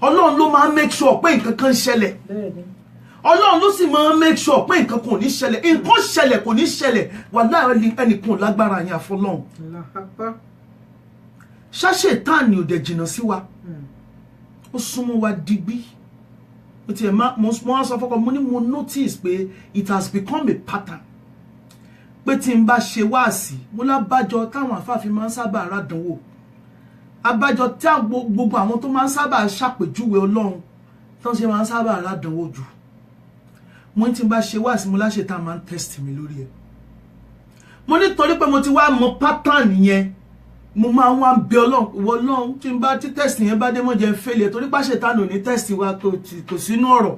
ọlọ́run ló máa make sure pé nǹkan kan ṣẹlẹ̀ ọlọ́run ló sì máa make sure pé nǹkan kan ò ní ṣẹlẹ̀ nǹkan ṣẹlẹ̀ kò ní ṣẹlẹ̀ wàláhì ẹnìkan lágbára yẹn àfọlọ́run ṣáṣe táàní ò dẹ̀ jìnnà sí wa ó súnmọ́ wa digbí mo wá sọ fọ́kọ mo ní mo notice pé it has become a pattern pé tí n bá ṣe wáàsí mo lábájọ táwọn àfáàfin máa ń sábà rádánwò abájọ tí gbogbo àwọn tó máa ń sábà ṣàpèjúwe ọlọ́run tó ń ṣe máa ń sábà rádánwò jù mo ní tí n bá ṣe wáàsí mo láṣẹ tá a máa ń test mi lórí ẹ̀ mo ní torí pé mo ti wá mọ pattern yẹn mo máa wá bẹ ọlọ́run tí n bá tí test yẹn bá dé mọ́ jẹ́ failure torí pàṣẹ tánù ní test wa kò sínú ọ̀rọ̀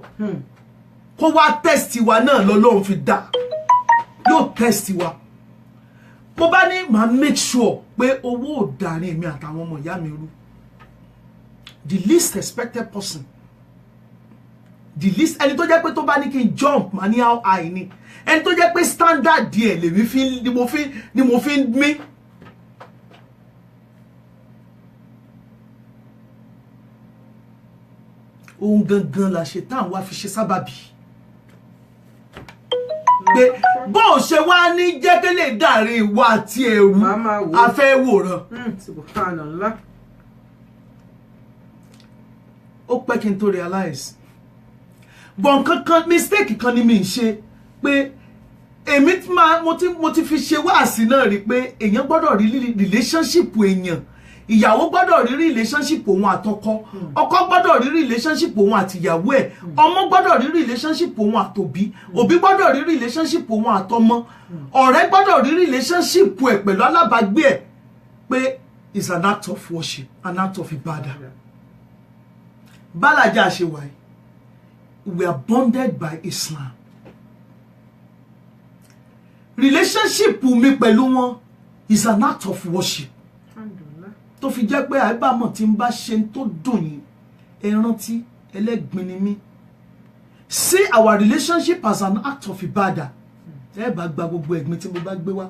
kó wá test wa náà lọ́lọ́run fi dá yóò test wa mo bá ní màá make sure pé owó ò dàrin èmi àtàwọn ọmọ ìyá mi rú the least expected person the least ẹni tó jẹ́ pé tó bá ní kí n jump màá ní how high ni ẹni tó jẹ́ pé standard díẹ̀ lèmi ni mo fi ń mí. ohun gangan la ṣe tán wá fi ṣe sábàbí pé bó ṣe wá ní jẹ́kẹ́lẹ̀ dàrí ìwà àti ẹ̀rù afẹ́ wòran subhanallah ó pẹ́ kí n tó realize bọ̀n kankan mistake kan ni mi ń ṣe pé èmi mo ti fi ṣe wáàsí náà rí pé èèyàn gbọ́dọ̀ rí relationship èèyàn ìyàwó gbọ́dọ̀ rí relationship òun àtọkọ ọkọ gbọ́dọ̀ rí relationship òun àtìyàwó ẹ̀ ọmọ gbọ́dọ̀ rí relationship òun àtòbí òbí gbọ́dọ̀ rí relationship òun àtọmọ ọ̀rẹ́ gbọ́dọ̀ rí relationship ẹ̀ pẹ̀lú alábàágbé ẹ̀ pé is an act of worship an act of ibadah bálàjà ṣe wáyé we are bonded by Islam relationship mi pẹ̀lú wọn is an act of worship tó fi jẹ́ pé àìbámọ̀ tí ń bá ṣe tó dùn yín ẹ rántí ẹlẹ́gbin ni mí see our relationship as an act of ibadah ẹ bá gba gbogbo ẹ̀gbin tí mo bá gbé wá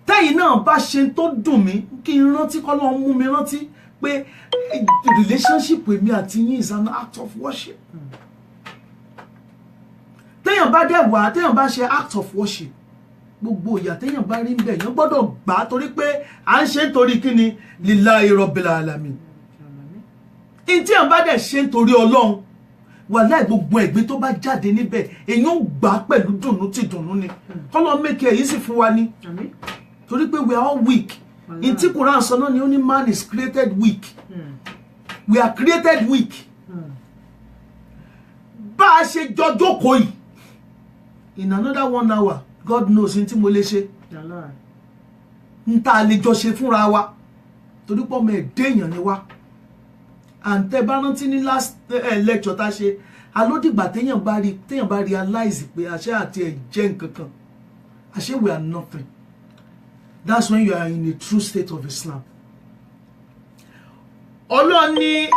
tẹ́yìn náà bá ṣe tó dùn mí kí n rántí kọ́ lọ́ọ́ mú mi rántí pé relationship èmi àti yín is an act of worship téèyàn bá dẹ̀ wá téèyàn bá ṣe act of worship gbogbo ìyà téèyàn bá rí ń bẹ̀ yẹn gbọ́dọ̀ gbà torí pé à ń ṣe nítorí kí ni lillahi rabbil alamin in tí à ń bá dẹ̀ ṣe nítorí ọlọ́run wàláhì gbogbo ẹ̀gbin tó bá jáde níbẹ̀ èyàn ò gbà pẹ̀lú dùnnú tí dùnnú ni kọ́lọ́ make èyí sì fún wa ní torí pé we are all weak in tí Quran sọ náà ni ó ní man is created weak we are created weak bá a ṣe jọjọ́ kò yìí in another 1 hour God knows in tí mo lè ṣe n ta lè jọ ṣe fúnra wa torí pọ́ mọ ẹ̀dẹ́ èèyàn ni wá and tẹ́ bá rántí ní last lecture tá ṣe alódìgbà téèyàn bá realize pé àṣẹ àti ẹ̀ jẹ́ nǹkan kan àṣẹ we are nothing that's when you are in a true state of Islam ọlọ́ni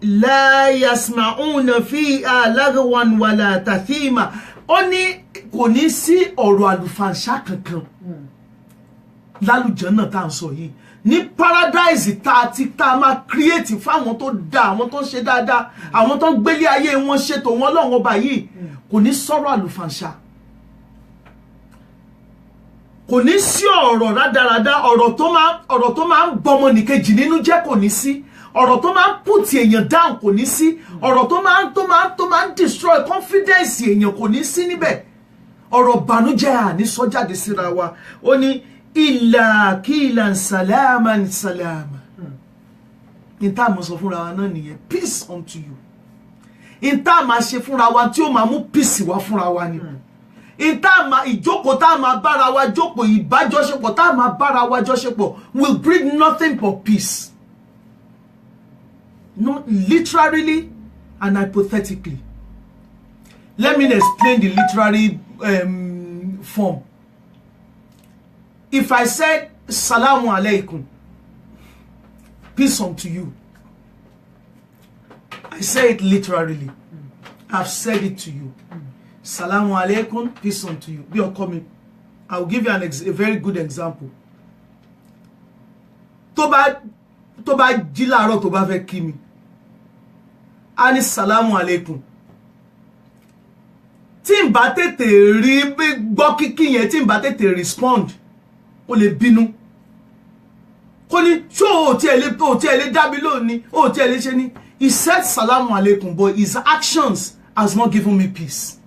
la yasma'una fiha lagwan wala tathima ó ní kò ní sí ọ̀rọ̀ àlùfànṣá kankan lálùjànnà tá à ń sọ yìí ní paradise tá a máa create fáwọn tó dá àwọn tó ń ṣe dáadáa àwọn tó ń gbélé ayé wọn ṣètò wọn lọ́wọ́ ọba yìí kò ní sọ̀rọ̀ àlùfànṣá kò ní sí ọ̀rọ̀ rádaràda ọ̀rọ̀ tó máa ń bọmọ nìkejì nínú jẹ́ kò ní sí ọ̀rọ̀ tó máa ń put èèyàn down kò ní sí ọ̀rọ̀ tó máa ń destroy confidence èèyàn kò ní sí níbẹ̀ ọ̀rọ̀ bànújẹ́ àní sọ jáde síra wa ó ní illa kilan salaman salama in tá máa sọ fúnra wa náà nìyẹn peace unto you in tá máa ṣe fúnra wa tí ó máa mú peace wá fúnra wa ni in tá máa ìjókòó tá máa bára wa jókòó ìbájọṣepọ̀ tá máa bára wa jọṣepọ̀ will bring nothing but peace. Not literally and hypothetically. Let me explain the literary form. If I said Salamu alaikum, peace unto you, I say it literally. I've said it to you. salamu alaikum, peace unto you. Bí ọkọ mi, I will give you a very good example. Tó bá jí láàárọ̀ tó bá fẹ́ kí mi, a ní salamu alaikum. Tí n bá tètè rí gbọ́ kíkí yẹn, tí n bá tètè respond, ó lè bínú. Kò ní ṣó o tí ẹ lè dá mi lónìí, o tí ẹ lè ṣe ní. He said salamu alaikum, but his actions has not given me peace.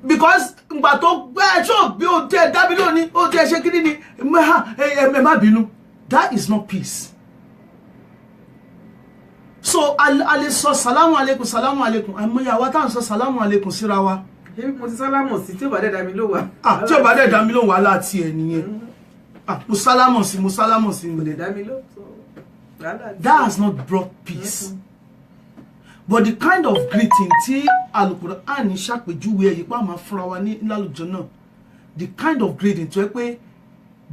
Because ngba tó gbé ṣó bí o tí ẹ dá mi lónìí, o tí ẹ ṣe kíni ni, ẹ má bínú. That is not peace. So a lè sọ salamu alaikum, salamu alaikum. Àìmọye àwa tá ń sọ salamu alaikum síra wa. Mo ti sálámọ̀ sí tí ó bá dẹ̀ dá mi lóhùn wá. Tí ó bá dẹ̀ dá mi lóhùn wá láti ẹ̀ nìyẹn. Mo sálámọ̀ sí. Mo lè dá mi lóhùn. That has not brought peace. But the kind of greeting tí Al-Qur'an ṣàpèjúwe yìí pa máa fúnra wa ní lálùjọ náà. The kind of greeting tó yẹ pé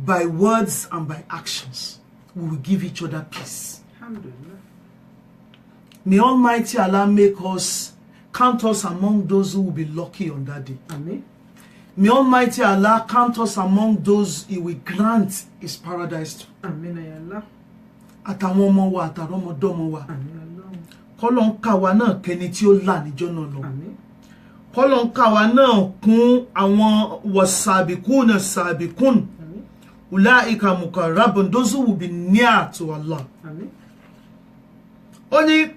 by words and by actions we will give each other peace. Alhamdulillah. May Almighty Allah make us, count us among those who will be lucky on that day. Amen. May Almighty Allah count us among those He will grant His paradise to. Amen ya Allah. Àtàwọn ọmọ wa, àtàwọn ọmọdọ́mọ wa. Amen Allah. Kọ́lọ́n ká wa náà kẹni tí ó là níjọ́ náà lọ. Amen. Kọ́lọ́n ká wa náà kún àwọn wasabikuna sabikun. Amen. Ulaika mukarrabun, those who will be near to Allah. Amen. Ó ní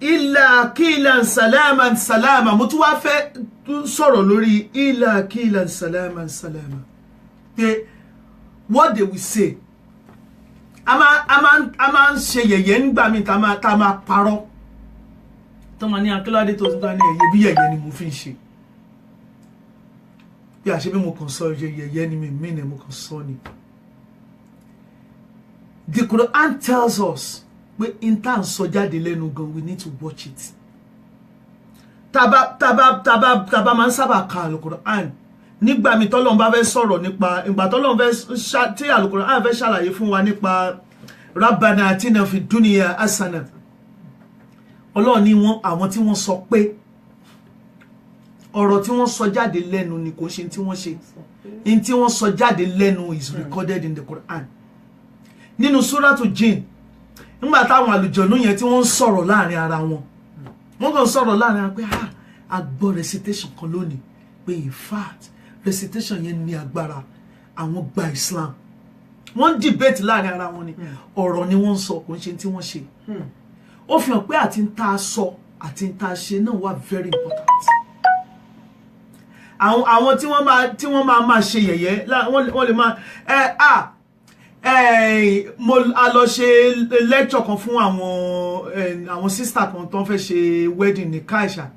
illa kilan salaman salama. Mo tún wá fẹ́ sọ̀rọ̀ lórí illa kilan salaman salama. What they will say. A máa ń ṣe yẹ̀yẹ́ nígbà míì tá máa parọ́. Tó máa ní akíládé tó tún ní ẹ̀yẹ bí yẹ̀yẹ́ ni mo fi ń ṣe. Bí a ṣe bí mo kàn sọ yẹ̀yẹ́ ni mi ní mo kàn sọ ni. The Quran tells us pé in tá ń sọ jáde lẹ́nu gan, we need to watch it. Taba máa ń sábà ka Al-Quran. Nígbà mi tọ́lọ́run bá fẹ́ sọ̀rọ̀ nípa ìgbà tọ́lọ́run fẹ́ tí Al-Quran fẹ́ ṣàlàyé fún wa nípa Rabbana atina fid dunya hasana. Ọlọ́run ní àwọn tí wọ́n sọ pé ọ̀rọ̀ tí wọ́n sọ jáde lẹ́nu ni kò ṣe tí wọ́n ṣe. In tí wọ́n sọ jáde lẹ́nu is recorded in the Quran. Nínú Suratu Jinn, nígbà táwọn àlùjọ̀nú yẹn tí wọ́n ń sọ̀rọ̀ láàrin ara wọn. Wọ́n kàn sọ̀rọ̀ láàrin ara pé a gbọ́ recitation kan lónìí pé in fact recitation yẹn ní agbára, àwọn gba Islam. Wọ́n debate láàrin ara wọn ni ọ̀rọ̀ ni wọ́n sọ kò ń ṣe tí wọ́n ṣe. Ó fi hàn pé àti ń tá a sọ àti ń tá a ṣe náà wà very important. Àwọn tí wọ́n máa ṣe yẹ̀yẹ́ wọ́n lè máa a lọ ṣe lecture kan fún àwọn sister kan tó ń fẹ́ ṣe wedding ní Kaisha.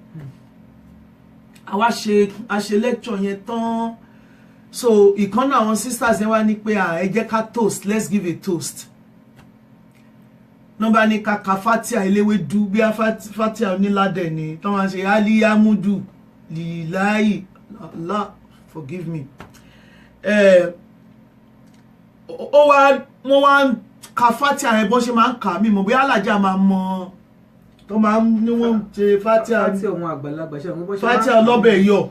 A ṣe lecture yẹn tán, so ìkan náà àwọn sisters yẹn wá ní pé ẹ jẹ́ ká toast, let's give a toast. Nọ́mbà ní ká Fatia eléwédú bí Fatia oníládẹ̀ ni tó máa ṣe aliyamudu lilayi Allah forgive me. Wọ́n wá ń ka Fatia yẹn bọ́n ṣe máa ń kà mí mọ̀ bí alájà máa mọ tó máa ń ní wọ́n ṣe Fatia ohun àgbàlagbà ṣe àwọn bó ṣe Fatia ọlọ́bẹ̀ yọ.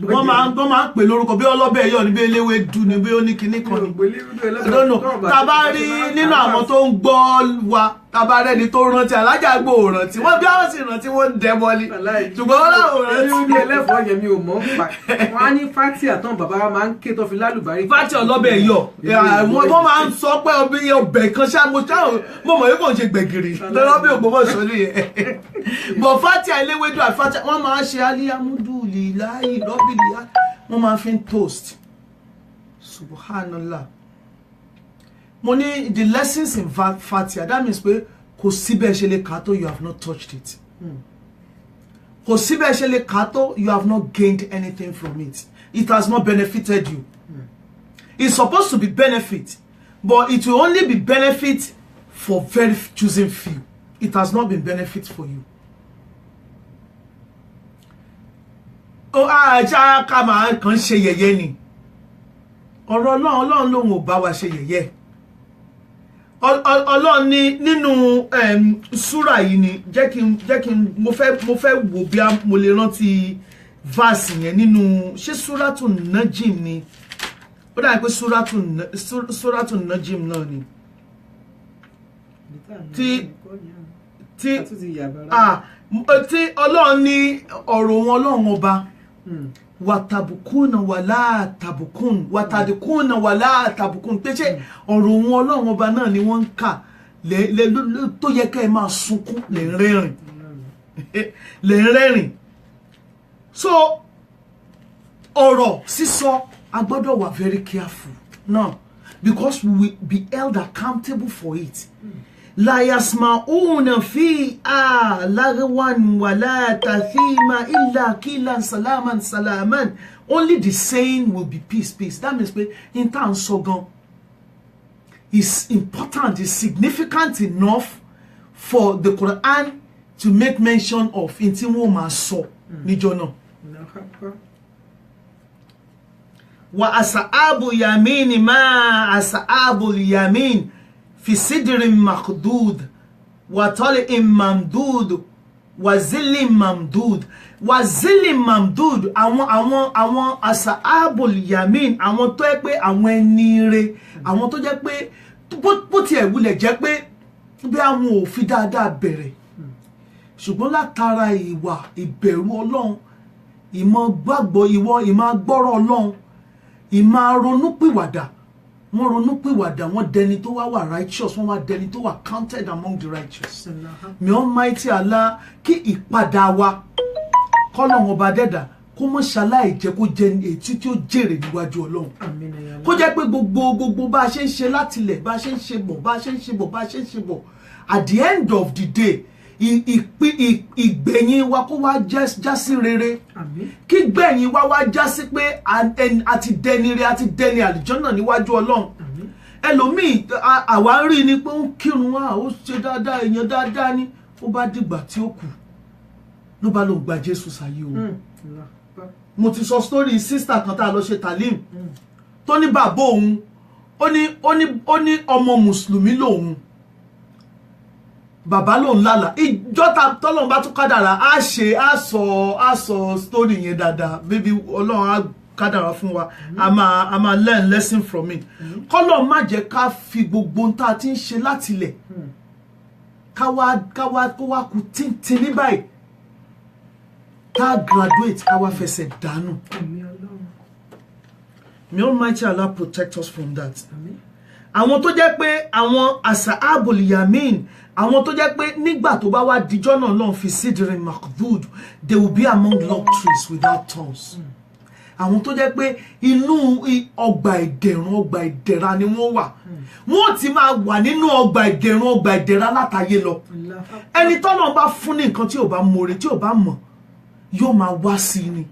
Wọ́n máa ń pè lórúkọ bí ọlọ́bẹ̀ yọ ní bí eléwédú ní bí oníkiní kan ní. I don't know. Tá bá rí nínú àwọn tó ń gbọ́ wa, tá bá rẹ́ni tó rántí alájà gbò rántí. Wọ́n bí àwọn sì rántí wọ́n ń dẹ́mọ́lí. Ṣùgbọ́n wọ́n láwọn rántí. Ní ẹlẹ́fọ̀ọ́ yẹn mi ò mọ̀ ń pa. Wọ́n á ní Fatia tán bàbá wa máa ń ké tó fi lálùbárí. Fatia ọlọ́bẹ̀ yọ. Wọ́n máa ń sọ pé ọbẹ̀ kan ṣá mo mọ̀ yóò kàn ṣe gbẹ̀gìrì. Lọ́rọ́ bí Ògbómọ̀ṣọ́ nìyẹn. Bọ̀ Fatia eléwédú àti Fatia wọ́n máa ń ṣe aliyamudu lilayi rọ́bìlì wọ́n máa fi ń toast. Subhanallah. Mo ní the lessons in Fatia, that means pé kò síbẹ̀ ṣe lè kà tó you have not touched it. Kò síbẹ̀ ṣe lè kà tó you have not gained anything from it. It has not benefited you. It's supposed to be benefit, but it will only be benefit for very choosing few. It has not been benefit for you. Ajá ká máa kàn ṣe yẹ̀yẹ́ ni. Ọ̀rọ̀ Ọlọ́run lòun ò bá wa ṣe yẹ̀yẹ́. Ọlọ́run ní nínú súrà yìí ni jẹ́ kí n mo fẹ́ wò bí mo lè rántí verse yẹn nínú ṣé súrátù Najim ni ó dàbí pé súrátù Najim náà ni tí Ọlọ́run ní ọ̀rọ̀ wọn Ọlọ́run ọba wàtàbùkúnà wàlá tàbùkún wàtàdìkúnà wàlá tàbùkún pé ṣé ọ̀rọ̀ wọn Ọlọ́run ọba náà ni wọ́n ń kà tó yẹ ká ẹ máa sunkún lè rẹ́rìn so ọ̀rọ̀ sísọ a gbọ́dọ̀ wà very careful now because we will be held accountable for it. لا يسمعون فيها لغوا ولا تأثيما إلا قيلا سلاما سلاما. Only the saying will be peace, peace. That means in town sogan is important, is significant enough for the Quran to make mention of inti wọ́n máa sọ níjọ́ náà. Wa ashabu yamin ma ashabu yamin fi sidrin makhdud wa tal'in mamdud wa zillin mamdud àwọn ashabul yamin àwọn tó jẹ́ pé àwọn ẹni rere àwọn tó jẹ́ pé bó tiẹ̀ wulẹ̀ jẹ́ pé bí àwọn ò fi dáadáa bẹ̀rẹ̀ ṣùgbọ́n látara ìwà ìbẹ̀rù Ọlọ́run ìmọ̀ gbàgbọ́ ìmọ̀ gbọ́rọ̀ Ọlọ́run ìmọ̀ ronúpìwàdà wọ́n dẹni tó wà righteous wọ́n wá dẹni tó wà counted among the righteous. May Almighty Allah kí ìpadà wa kọ́lọ́run ọba dẹ́dà kó mọ́ ṣaláì jẹ́ kó jẹ ètí tí ó jèrè níwájú Ọlọ́run kó jẹ́ pé gbogbo bá a ṣe ń ṣe látilẹ̀ bá a ṣe ń ṣe bọ̀ at the end of the day ìgbẹ̀yìn wa kó wá jásí rere kí gbẹ̀yìn wa jásí pé àti dẹni rere àti dẹni àlùjànnà níwájú Ọlọ́run ẹlòmíì àwa ń rí ni pé ó ń kírun wá ó ṣe dáadáa èèyàn dáadáa ni ó bá dìgbà tí ó kù ló bá lọ gba Jésù sáyé o mo ti sọ story sister kan tá a lọ ṣe talim tó ní bàbá òun ó ní ọmọ mùsùlùmí lòun bàbá lòun lálàá ìjọta tọ́lọ́run bá tún kádàrá á sọ story yẹn dáadáa bébí Ọlọ́run á kádàrá fún wa a máa learn lesson from it kọ́lọ́run má jẹ́ ká fi gbogbo ohun tá a ti ń ṣe látilẹ̀ kó wá kú tíntín ní báyìí ká graduate ká wá fẹsẹ̀ dànù. May Almighty Allah protect us from that. Àwọn tó jẹ́ pé àwọn ashabul yamin àwọn tó jẹ́ pé nígbà tó bá wá dijọ́ náà lọ́n fi sidrin makhdud they will be among log trees without thorns. Àwọn tó jẹ́ pé inú ọgbà ìdẹ̀ra ni wọ́n wà wọ́n ti máa wà nínú ọgbà ìdẹ̀ra látayé lọ ẹni tọ́nà bá fún ní nǹkan tí ò bá mọ̀re tí ò bá mọ̀ yóò máa wá sí ni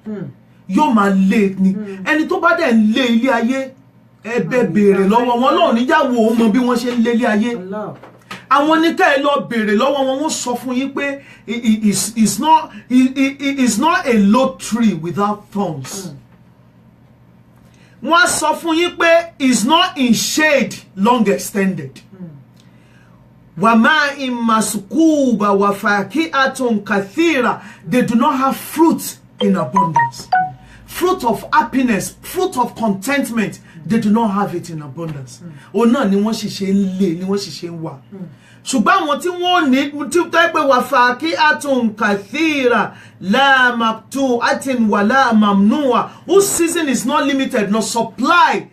yóò máa lé ni ẹni tó bá dẹ̀ ń lé ilé ayé ẹbẹ̀ béèrè lọ́wọ́ wọn lọ́wọ́ níyàwó mọ bí wọ́n ṣe ń lé ilé ayé àwọn ní ká ẹ lọ béèrè lọ́wọ́ wọn wọ́n sọ fún yín pé it's not a low tree without thorns wọ́n sọ fún yín pé it's not in shade long extended wama imasukuba wafakiatun kathira they do not have fruit in abundance fruit of happiness fruit of contentment they do not have it in abundance ona ni wọ́n sì ṣe ń lé ni wọ́n sì ṣe ń wà ṣùgbọ́n àwọn tí wọ́n ní tí tẹ́ pé wafakiatun kathira la maqtu'atin wala mamnu'a whose season is not limited no supply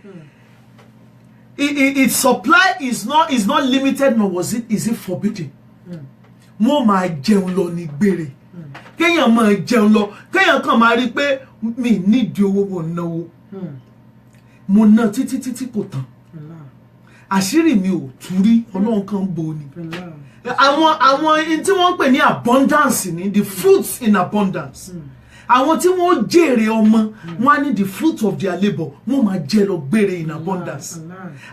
its supply is not limited nor is it forbidden mo máa jẹun lọ ní gbére kéèyàn máa jẹun lọ kéèyàn kàn máa rí pé mi nídìí owó mo náwó mo ná títí kò tán àṣírí mi ò tú rí Ọlọ́run kan bò ní àwọn tí wọ́n pè ní abundance ni the fruits in abundance àwọn tí wọ́n jèrè ọmọ wọ́n á ní the fruit of their labour wọ́n máa jẹ lọ gbére in abundance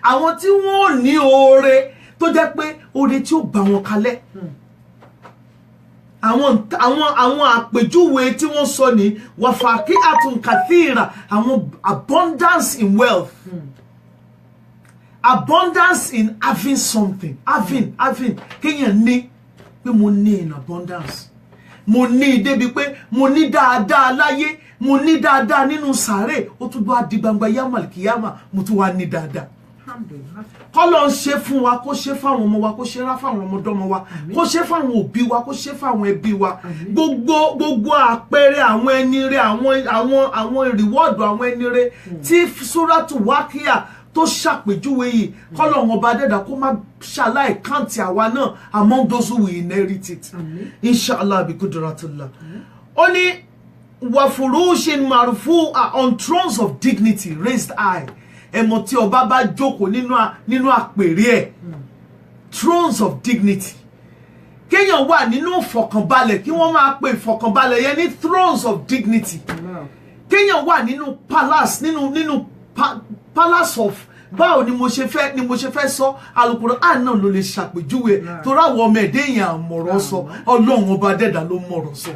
àwọn tí wọ́n ní oore tó jẹ́ pé oore tí ó bá wọn kalẹ̀ àwọn àpèjúwe tí wọ́n sọ ní wàfàkí àtúnkàthíra àwọn abundance in wealth abundance in having something, having kéèyàn ní pé mo ní in abundance, mo ní débi pé mo ní dáadáa láyé, mo ní dáadáa nínú sàárè, ó tún bá di gbangba yamal kiyama mo tún wá ní dáadáa. Kọ́lọ́ ń ṣe fún wa, kó ṣe fáwọn ọmọ wa, kó ṣe rá fáwọn ọmọdọ́mọ wa, kó ṣe fáwọn òbí wa, kó ṣe fáwọn ẹbí wa. Gbogbo àpẹẹrẹ àwọn ẹni rere, àwọn reward àwọn ẹni rere tí Suratu Waqi'a tó ṣàpèjúwe yìí, kọ́lọ́ wọn bá dẹ́dà kó má ṣàlàyé káǹtì àwa náà among those who will inherit it. Inshallah bi kudratillah. Ó ní wa furushin marfu'a, on thrones of dignity raised high. Ẹmọ tí ọba bá jókòó nínú àpèrè ẹ̀, thrones of dignity. Kéèyàn wà nínú ìfọ̀kànbalẹ̀, kí wọ́n máa pè ìfọ̀kànbalẹ̀ yẹn ní thrones of dignity. Kéèyàn wà nínú palace, nínú palace of, báwo ni mo ṣe fẹ́ sọ, Al-Qur'an náà ló lè ṣàpèjúwe torí àwọn ọmọ ẹ̀dẹ́ èèyàn àmọ̀rọ̀ sọ, Ọlọ́run ọba dẹ́dà ló mọ̀rọ̀ sọ.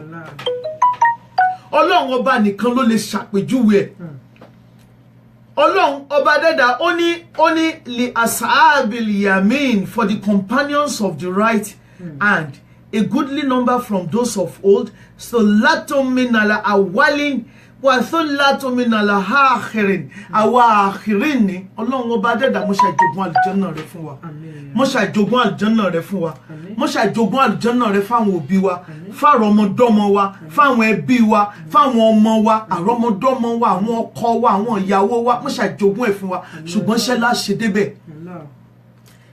Ọlọ́run ọba nìkan ló lè ṣàpèjúwe ẹ̀. Ọlọ́run ọba dẹ́dà ó ní li ashabil yamin, for the companions of the right hand, a goodly number from those of old, thullatun minal awwalin wa thullatun minal akhirin. Àwa akhirin ni Ọlọ́run ọba dẹ́dà mo ṣàjogún àlùjànnà rẹ̀ fún wa, mo ṣàjogún àlùjànnà rẹ̀ fún wa, mo ṣàjogún àlùjànnà rẹ̀ fáwọn òbí wa, fáwọn ọmọdọ́mọ wa, fáwọn ẹbí wa, fáwọn ọmọ wa, àrọ́mọdọ́mọ wa, àwọn ọkọ wa, àwọn ìyàwó wa, mo ṣàjogún ẹ̀ fún wa. Ṣùgbọ́n iṣẹ́ la ṣe débẹ̀,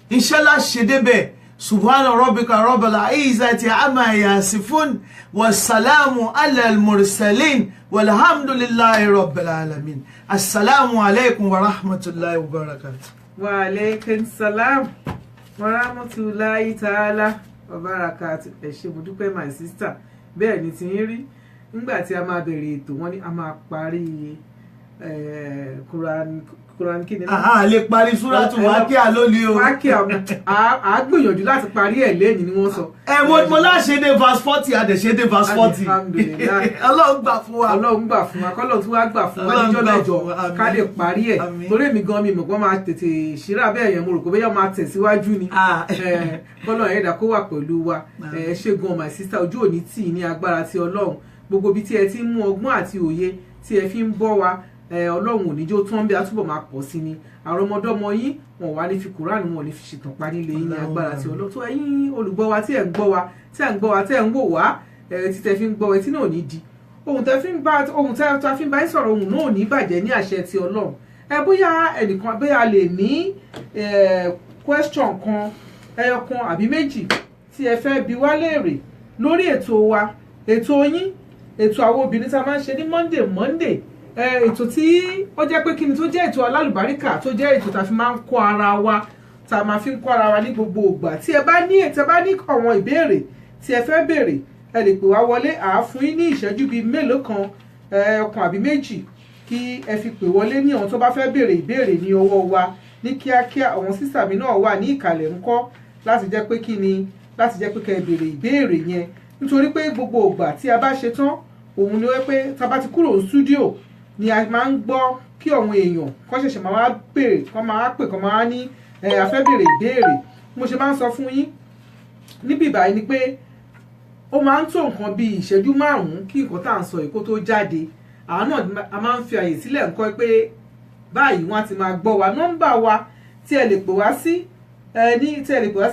iṣẹ́ la ṣe débẹ̀. Subhana rabbika rabbil izzati amma yasifun, wassalamu alal mursalin, walhamdulillahi rabbil alamin. Assalamu alaikum wa rahmatullahi wa barakatuh. Wa alaikum salam wa rahmatullahi ta'ala wa barakatuh. Ẹ ṣé mo dúpẹ́ my sister. Bẹ́ẹ̀ ni tí ń rí nígbà tí a máa bẹ̀rẹ̀ ètò, wọ́n ní a máa parí Quran kí ni náà? Lè parí Suratu Waqi'a lónìí o. Waqi'a a gbìyànjú láti parí ẹ̀ lẹ́yìn ni wọ́n sọ. Mo láṣẹ dé verse 40, àdẹ̀ṣẹ́ dé verse 40. Ọlọ́run gbà fún wa. Ọlọ́run gbà fún wa, kọ́lọ́run tún wá gbà fún wa níjọ́ mẹ́jọ ká lè parí ẹ̀. Torí èmi gan mi mọ̀ pé wọ́n máa tètè ṣíra bẹ́ẹ̀ yẹn, mo rò pé bẹ́ẹ̀ máa tẹ̀síwájú ni. Kọ́lọ́run ẹ̀dá kó wà pẹ̀lú wa. Ẹ ṣé gan my sister, ojú òní tì ní agbára ti Ọlọ́run. Gbogbo ibi tí ẹ ti ń mú ọgbọ́n àti òye tí ẹ fi ń bọ́ wa, Ọlọ́run ò ní jó tán bí a túbọ̀ máa pọ̀ sí ni. Àrọ́mọdọ́mọ yín wọn wá ní fi Kùránì, wọn ò ní fi ṣètàn pa nílé yín ní agbára ti Ọlọ́run. Tó ẹ̀yin olùgbọ́ wa tí ẹ̀ ń gbọ́ wa, tí ẹ̀ ń gbọ́ wa, tí ẹ̀ ń wò wá, tí tẹ fi ń gbọ́ wa, tí náà ò ní di. Ohun tẹ fi ń bá yín sọ̀rọ̀, ohun náà ò ní bàjẹ́ ní àṣẹ ti Ọlọ́run. Bóyá ẹnìkan bóyá lè ní question kan, ẹyọ kan àbí méjì tí ẹ fẹ́ bi wá léèrè lórí ètò wa, ètò yín, ètò àwọn obìnrin tí a máa ń ṣe ní Monday. Ètò tí ó jẹ́ pé kíni tó jẹ́ ètò alálùbáríkà, tó jẹ́ ètò tá a fi máa ń kọ́ ara wa, tá a máa fi ń kọ́ ara wa ní gbogbo ìgbà. Tí ẹ bá ní àwọn ìbéèrè tí ẹ fẹ́ béèrè, ẹ lè pè wá wọlé, àá fún yín ní ìṣẹ́jú bíi mélòó kan, ọ̀kan àbí méjì kí ẹ fi pè wọlé ní àwọn tó bá fẹ́ béèrè ìbéèrè ní ọwọ́ wa ní kíákíá. Àwọn sísà mi náà wà ní ìkàlẹ̀ ńkọ́ láti jẹ́ pé kẹ́ ẹ béèrè ìbéèrè yẹn, nítorí pé gbogbo ìgbà tí a bá ṣe tán, òun ni wọ́n pé tá a bá ti kúrò ní stúdíò ni a máa ń gbọ́ kí àwọn èèyàn kọ́ ṣẹ̀ṣẹ̀ máa wá béèrè, kọ́ máa wá pè, kọ́ máa wá ní a fẹ́ béèrè ìbéèrè. Mo ṣe máa ń sọ fún yín níbí báyìí ni pé ó máa ń tó nǹkan bíi ìṣẹ́jú 5 kí nǹkan tá à ń sọ yìí kó tó jáde. Àwọn náà a máa ń fi àyè sílẹ̀ nǹkan pé báyìí wọ́n á ti máa gbọ́ wa. Nọ́mbà wa tí ẹ lè pè wá sí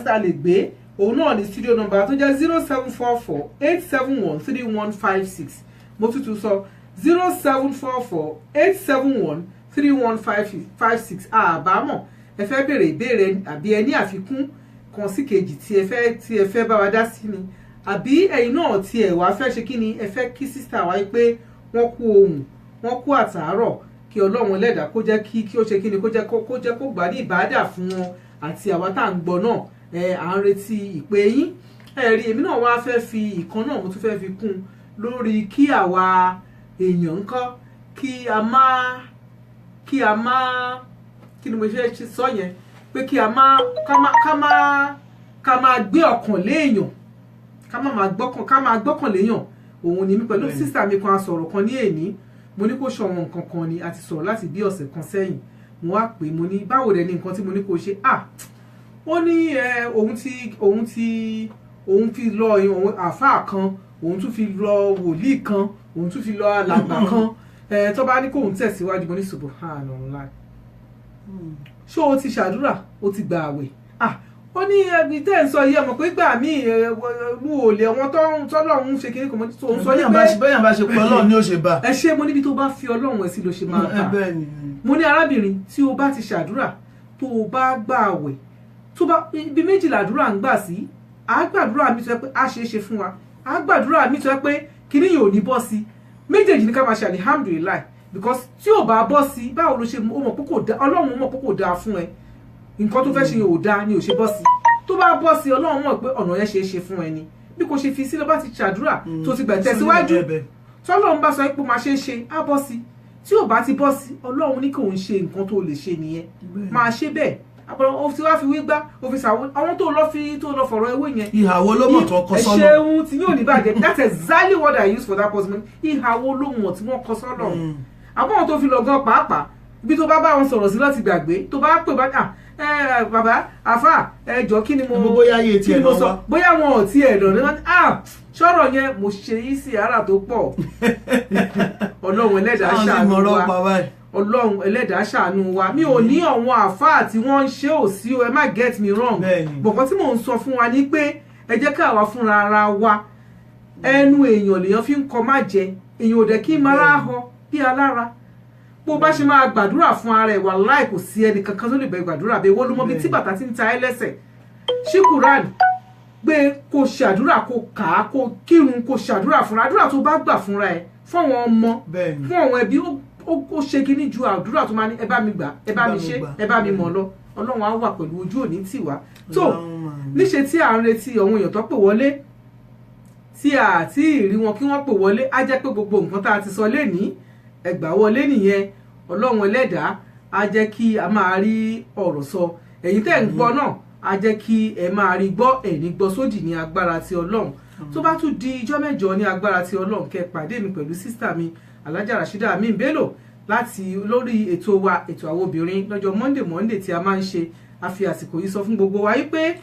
ta lè gbé, òun náà ní studio number tó jẹ́ 0744 871 3156. Mo tútù sọ 0744 871 3156. Àbámọ̀ ẹ fẹ́ béèrè ìbéèrè àbí ẹ ní àfikún kan sí kejì tí ẹ fẹ́ bá wa dá sí ni, àbí ẹ̀yin náà tí ẹ wá fẹ́ ṣe kí ni, ẹ fẹ́ kí sísítà wa pé wọ́n kú ohùn, wọ́n kú àtàárọ̀, kí Ọlọ́run Ẹlẹ́dàá kó jẹ́ kí ó ṣe kí ni, kó jẹ́ kó gbà ní ìbádà fún wọn àti àwa tá à ń gbọ́ náà. À ń retí ìpè yín. Rí èmi náà wá fẹ́ fi ìkan náà mo tún fẹ́ fi kún lórí kí àwa èèyàn ńkọ́ kí a má kí ni mo ṣe sọ yẹn, pé kí a má ká máa gbé ọkàn léèyàn, ká máa gbọ́kàn léèyàn. Òun ni mi pẹ̀lú sísà mi kan sọ̀rọ̀ kan ní èní, mo ní kó ṣọ̀wọ́n nǹkan kan ni a ti sọ̀rọ̀ láti bí ọ̀sẹ̀ kan sẹ́yìn. mo wá pè mo ní báwo dẹ̀ ni nǹkan tí mo ní kó ṣe ó ní òun fi lọ àáfàá kan òun tún fi lọ wòlíì kan òun tún fi lọ alàgbà kan tó bá ní kóun tẹ̀síwájú mo ní subhanallah ṣé o ti ṣàdúrà o ti gbà àwẹ̀ ó ní ẹbí tẹ́ ń sọ yìí ọmọ pé gbà mí mú òòlẹ̀ wọn tọ́lọ́run ń ṣe kiri kò mọ́ tó ń sọ yìí pé bẹ́yàn bá ṣe pé ọlọ́run ni ó ṣe bá ẹ ṣe mo níbi tó bá fi ọlọ́run ẹ̀ sí ló ṣe máa bá mo ní arábìnrin tí o bá ti ṣàdúrà tó o bá gbà àwẹ̀ tó bá ibi méjìlá àdúrà ń gbà sí àgbàdúrà mi tó yẹ pé a ṣe é ṣe fún wa àgbàdúrà mi tó yẹ pé kíní yóò ní bọ́ sí méjèèjì ní ká máa ṣe alihamdulilayi because tí ò bá bọ́ sí báwo ló ṣe ó mọ̀ pé kò dá ọlọ́run mọ̀ pé kò dáa fún ẹ nǹkan tó fẹ́ ṣe yóò dáa ni ò ṣe bọ́ sí tó bá bọ́ sí ọlọ́run mọ̀ pé ọ̀nà yẹn ṣe é ṣe fún ẹ ni bí kò ṣe fi sí ló bá ti ṣàdúrà tó ti gbà tẹ̀síwájú tọ́lọ́run bá sọ pé máa ṣe é ṣe á bọ́ sí tí ò bá ti bọ́ sí ọlọ́run ní kò ń ṣe nǹkan tó lè ṣe nìyẹn máa ṣe bẹ́ẹ̀ àpọ̀lọ́ o ti wá fi wí gbá o fi sàwọn àwọn tó lọ fọ̀rọ̀ ewé yẹn ìhàwó ló mọ̀ tó kọ sọ́nà ẹ ṣeun tí yóò ní bàjẹ́ that's exactly what I use for that person ìhàwó ló mọ̀ tí wọ́n kọ sọ́nà àwọn tó fi lọ gan pàápàá bí tó bá bá wọn sọ̀rọ̀ sí láti gbàgbé tó bá pè bá bàbá àfà ẹjọ́ kí ni mo bóyá ayé tiẹ̀ náà wá bóyá wọn ò tiẹ̀ dọ̀ ní wọn ṣọ́rọ̀ yẹn mo ṣe yí sí ara tó pọ̀ ọlọ́run ẹlẹ́dàá ṣàánú wa ọlọ́run ẹlẹ́dàá ṣàánú wa mi ò ní àwọn àfáà tí wọ́n ń ṣe ò sí o ẹ má get me wrong bọ̀kan tí mò ń sọ fún wa ni pé ẹ jẹ́ káwa fúnra ara wa ẹnu èèyàn lèèyàn fi ń kọ má jẹ èèyàn ò dẹ̀ kí n máa họ bí alára bó bá ṣe máa gbàdúrà fún ara ẹ̀ wàláì kò sí ẹnì kankan tó lè bẹ gbàdúrà bẹ́ẹ̀ wọ́n ló mọ bí tí bàtà ti ń ta ẹ́ lẹ́sẹ̀ ṣí Quran gbé kó ṣàdúrà kó kà á kó kírun kó ṣàdúrà fúnra àdúrà tó bá gbà fúnra ẹ̀ fún àwọn ọmọ fún àwọn ẹbí ó ṣe kíní ju àdúrà tó máa ní ẹ bá mi gbà ẹ bá mi ṣe ẹ bá mi mọ̀ lọ ọlọ́run á wà pẹ̀lú ojú òní tì wá tó níṣe tí à ń retí àwọn èèyàn tó pè wọlé tí a ti rí wọn kí wọ́n pè wọlé á jẹ́ pé gbogbo nǹkan tá a ti sọ lénìí ẹgbà wọlé nìyẹn ọlọ́run ẹlẹ́dàá á jẹ́ kí a máa rí ọ̀rọ̀ sọ ẹ̀yin tẹ́ ń gbọ́ náà á jẹ́ kí ẹ máa rí gbọ́ ẹ̀ní gbọ́ sódì ní agbára ti ọlọ́run tó bá tún di ijọ́ mẹ́jọ ní agbára ti ọlọ́run kẹ́ pàdé mi pẹ̀lú sísítà mi Alhaja Rasheedat Amin Bello láti lórí ètò wa ètò àwọn obìnrin lọ́jọ́ Monday tí a máa ń ṣe a fi àsìkò yìí sọ fún gbogbo wa wípé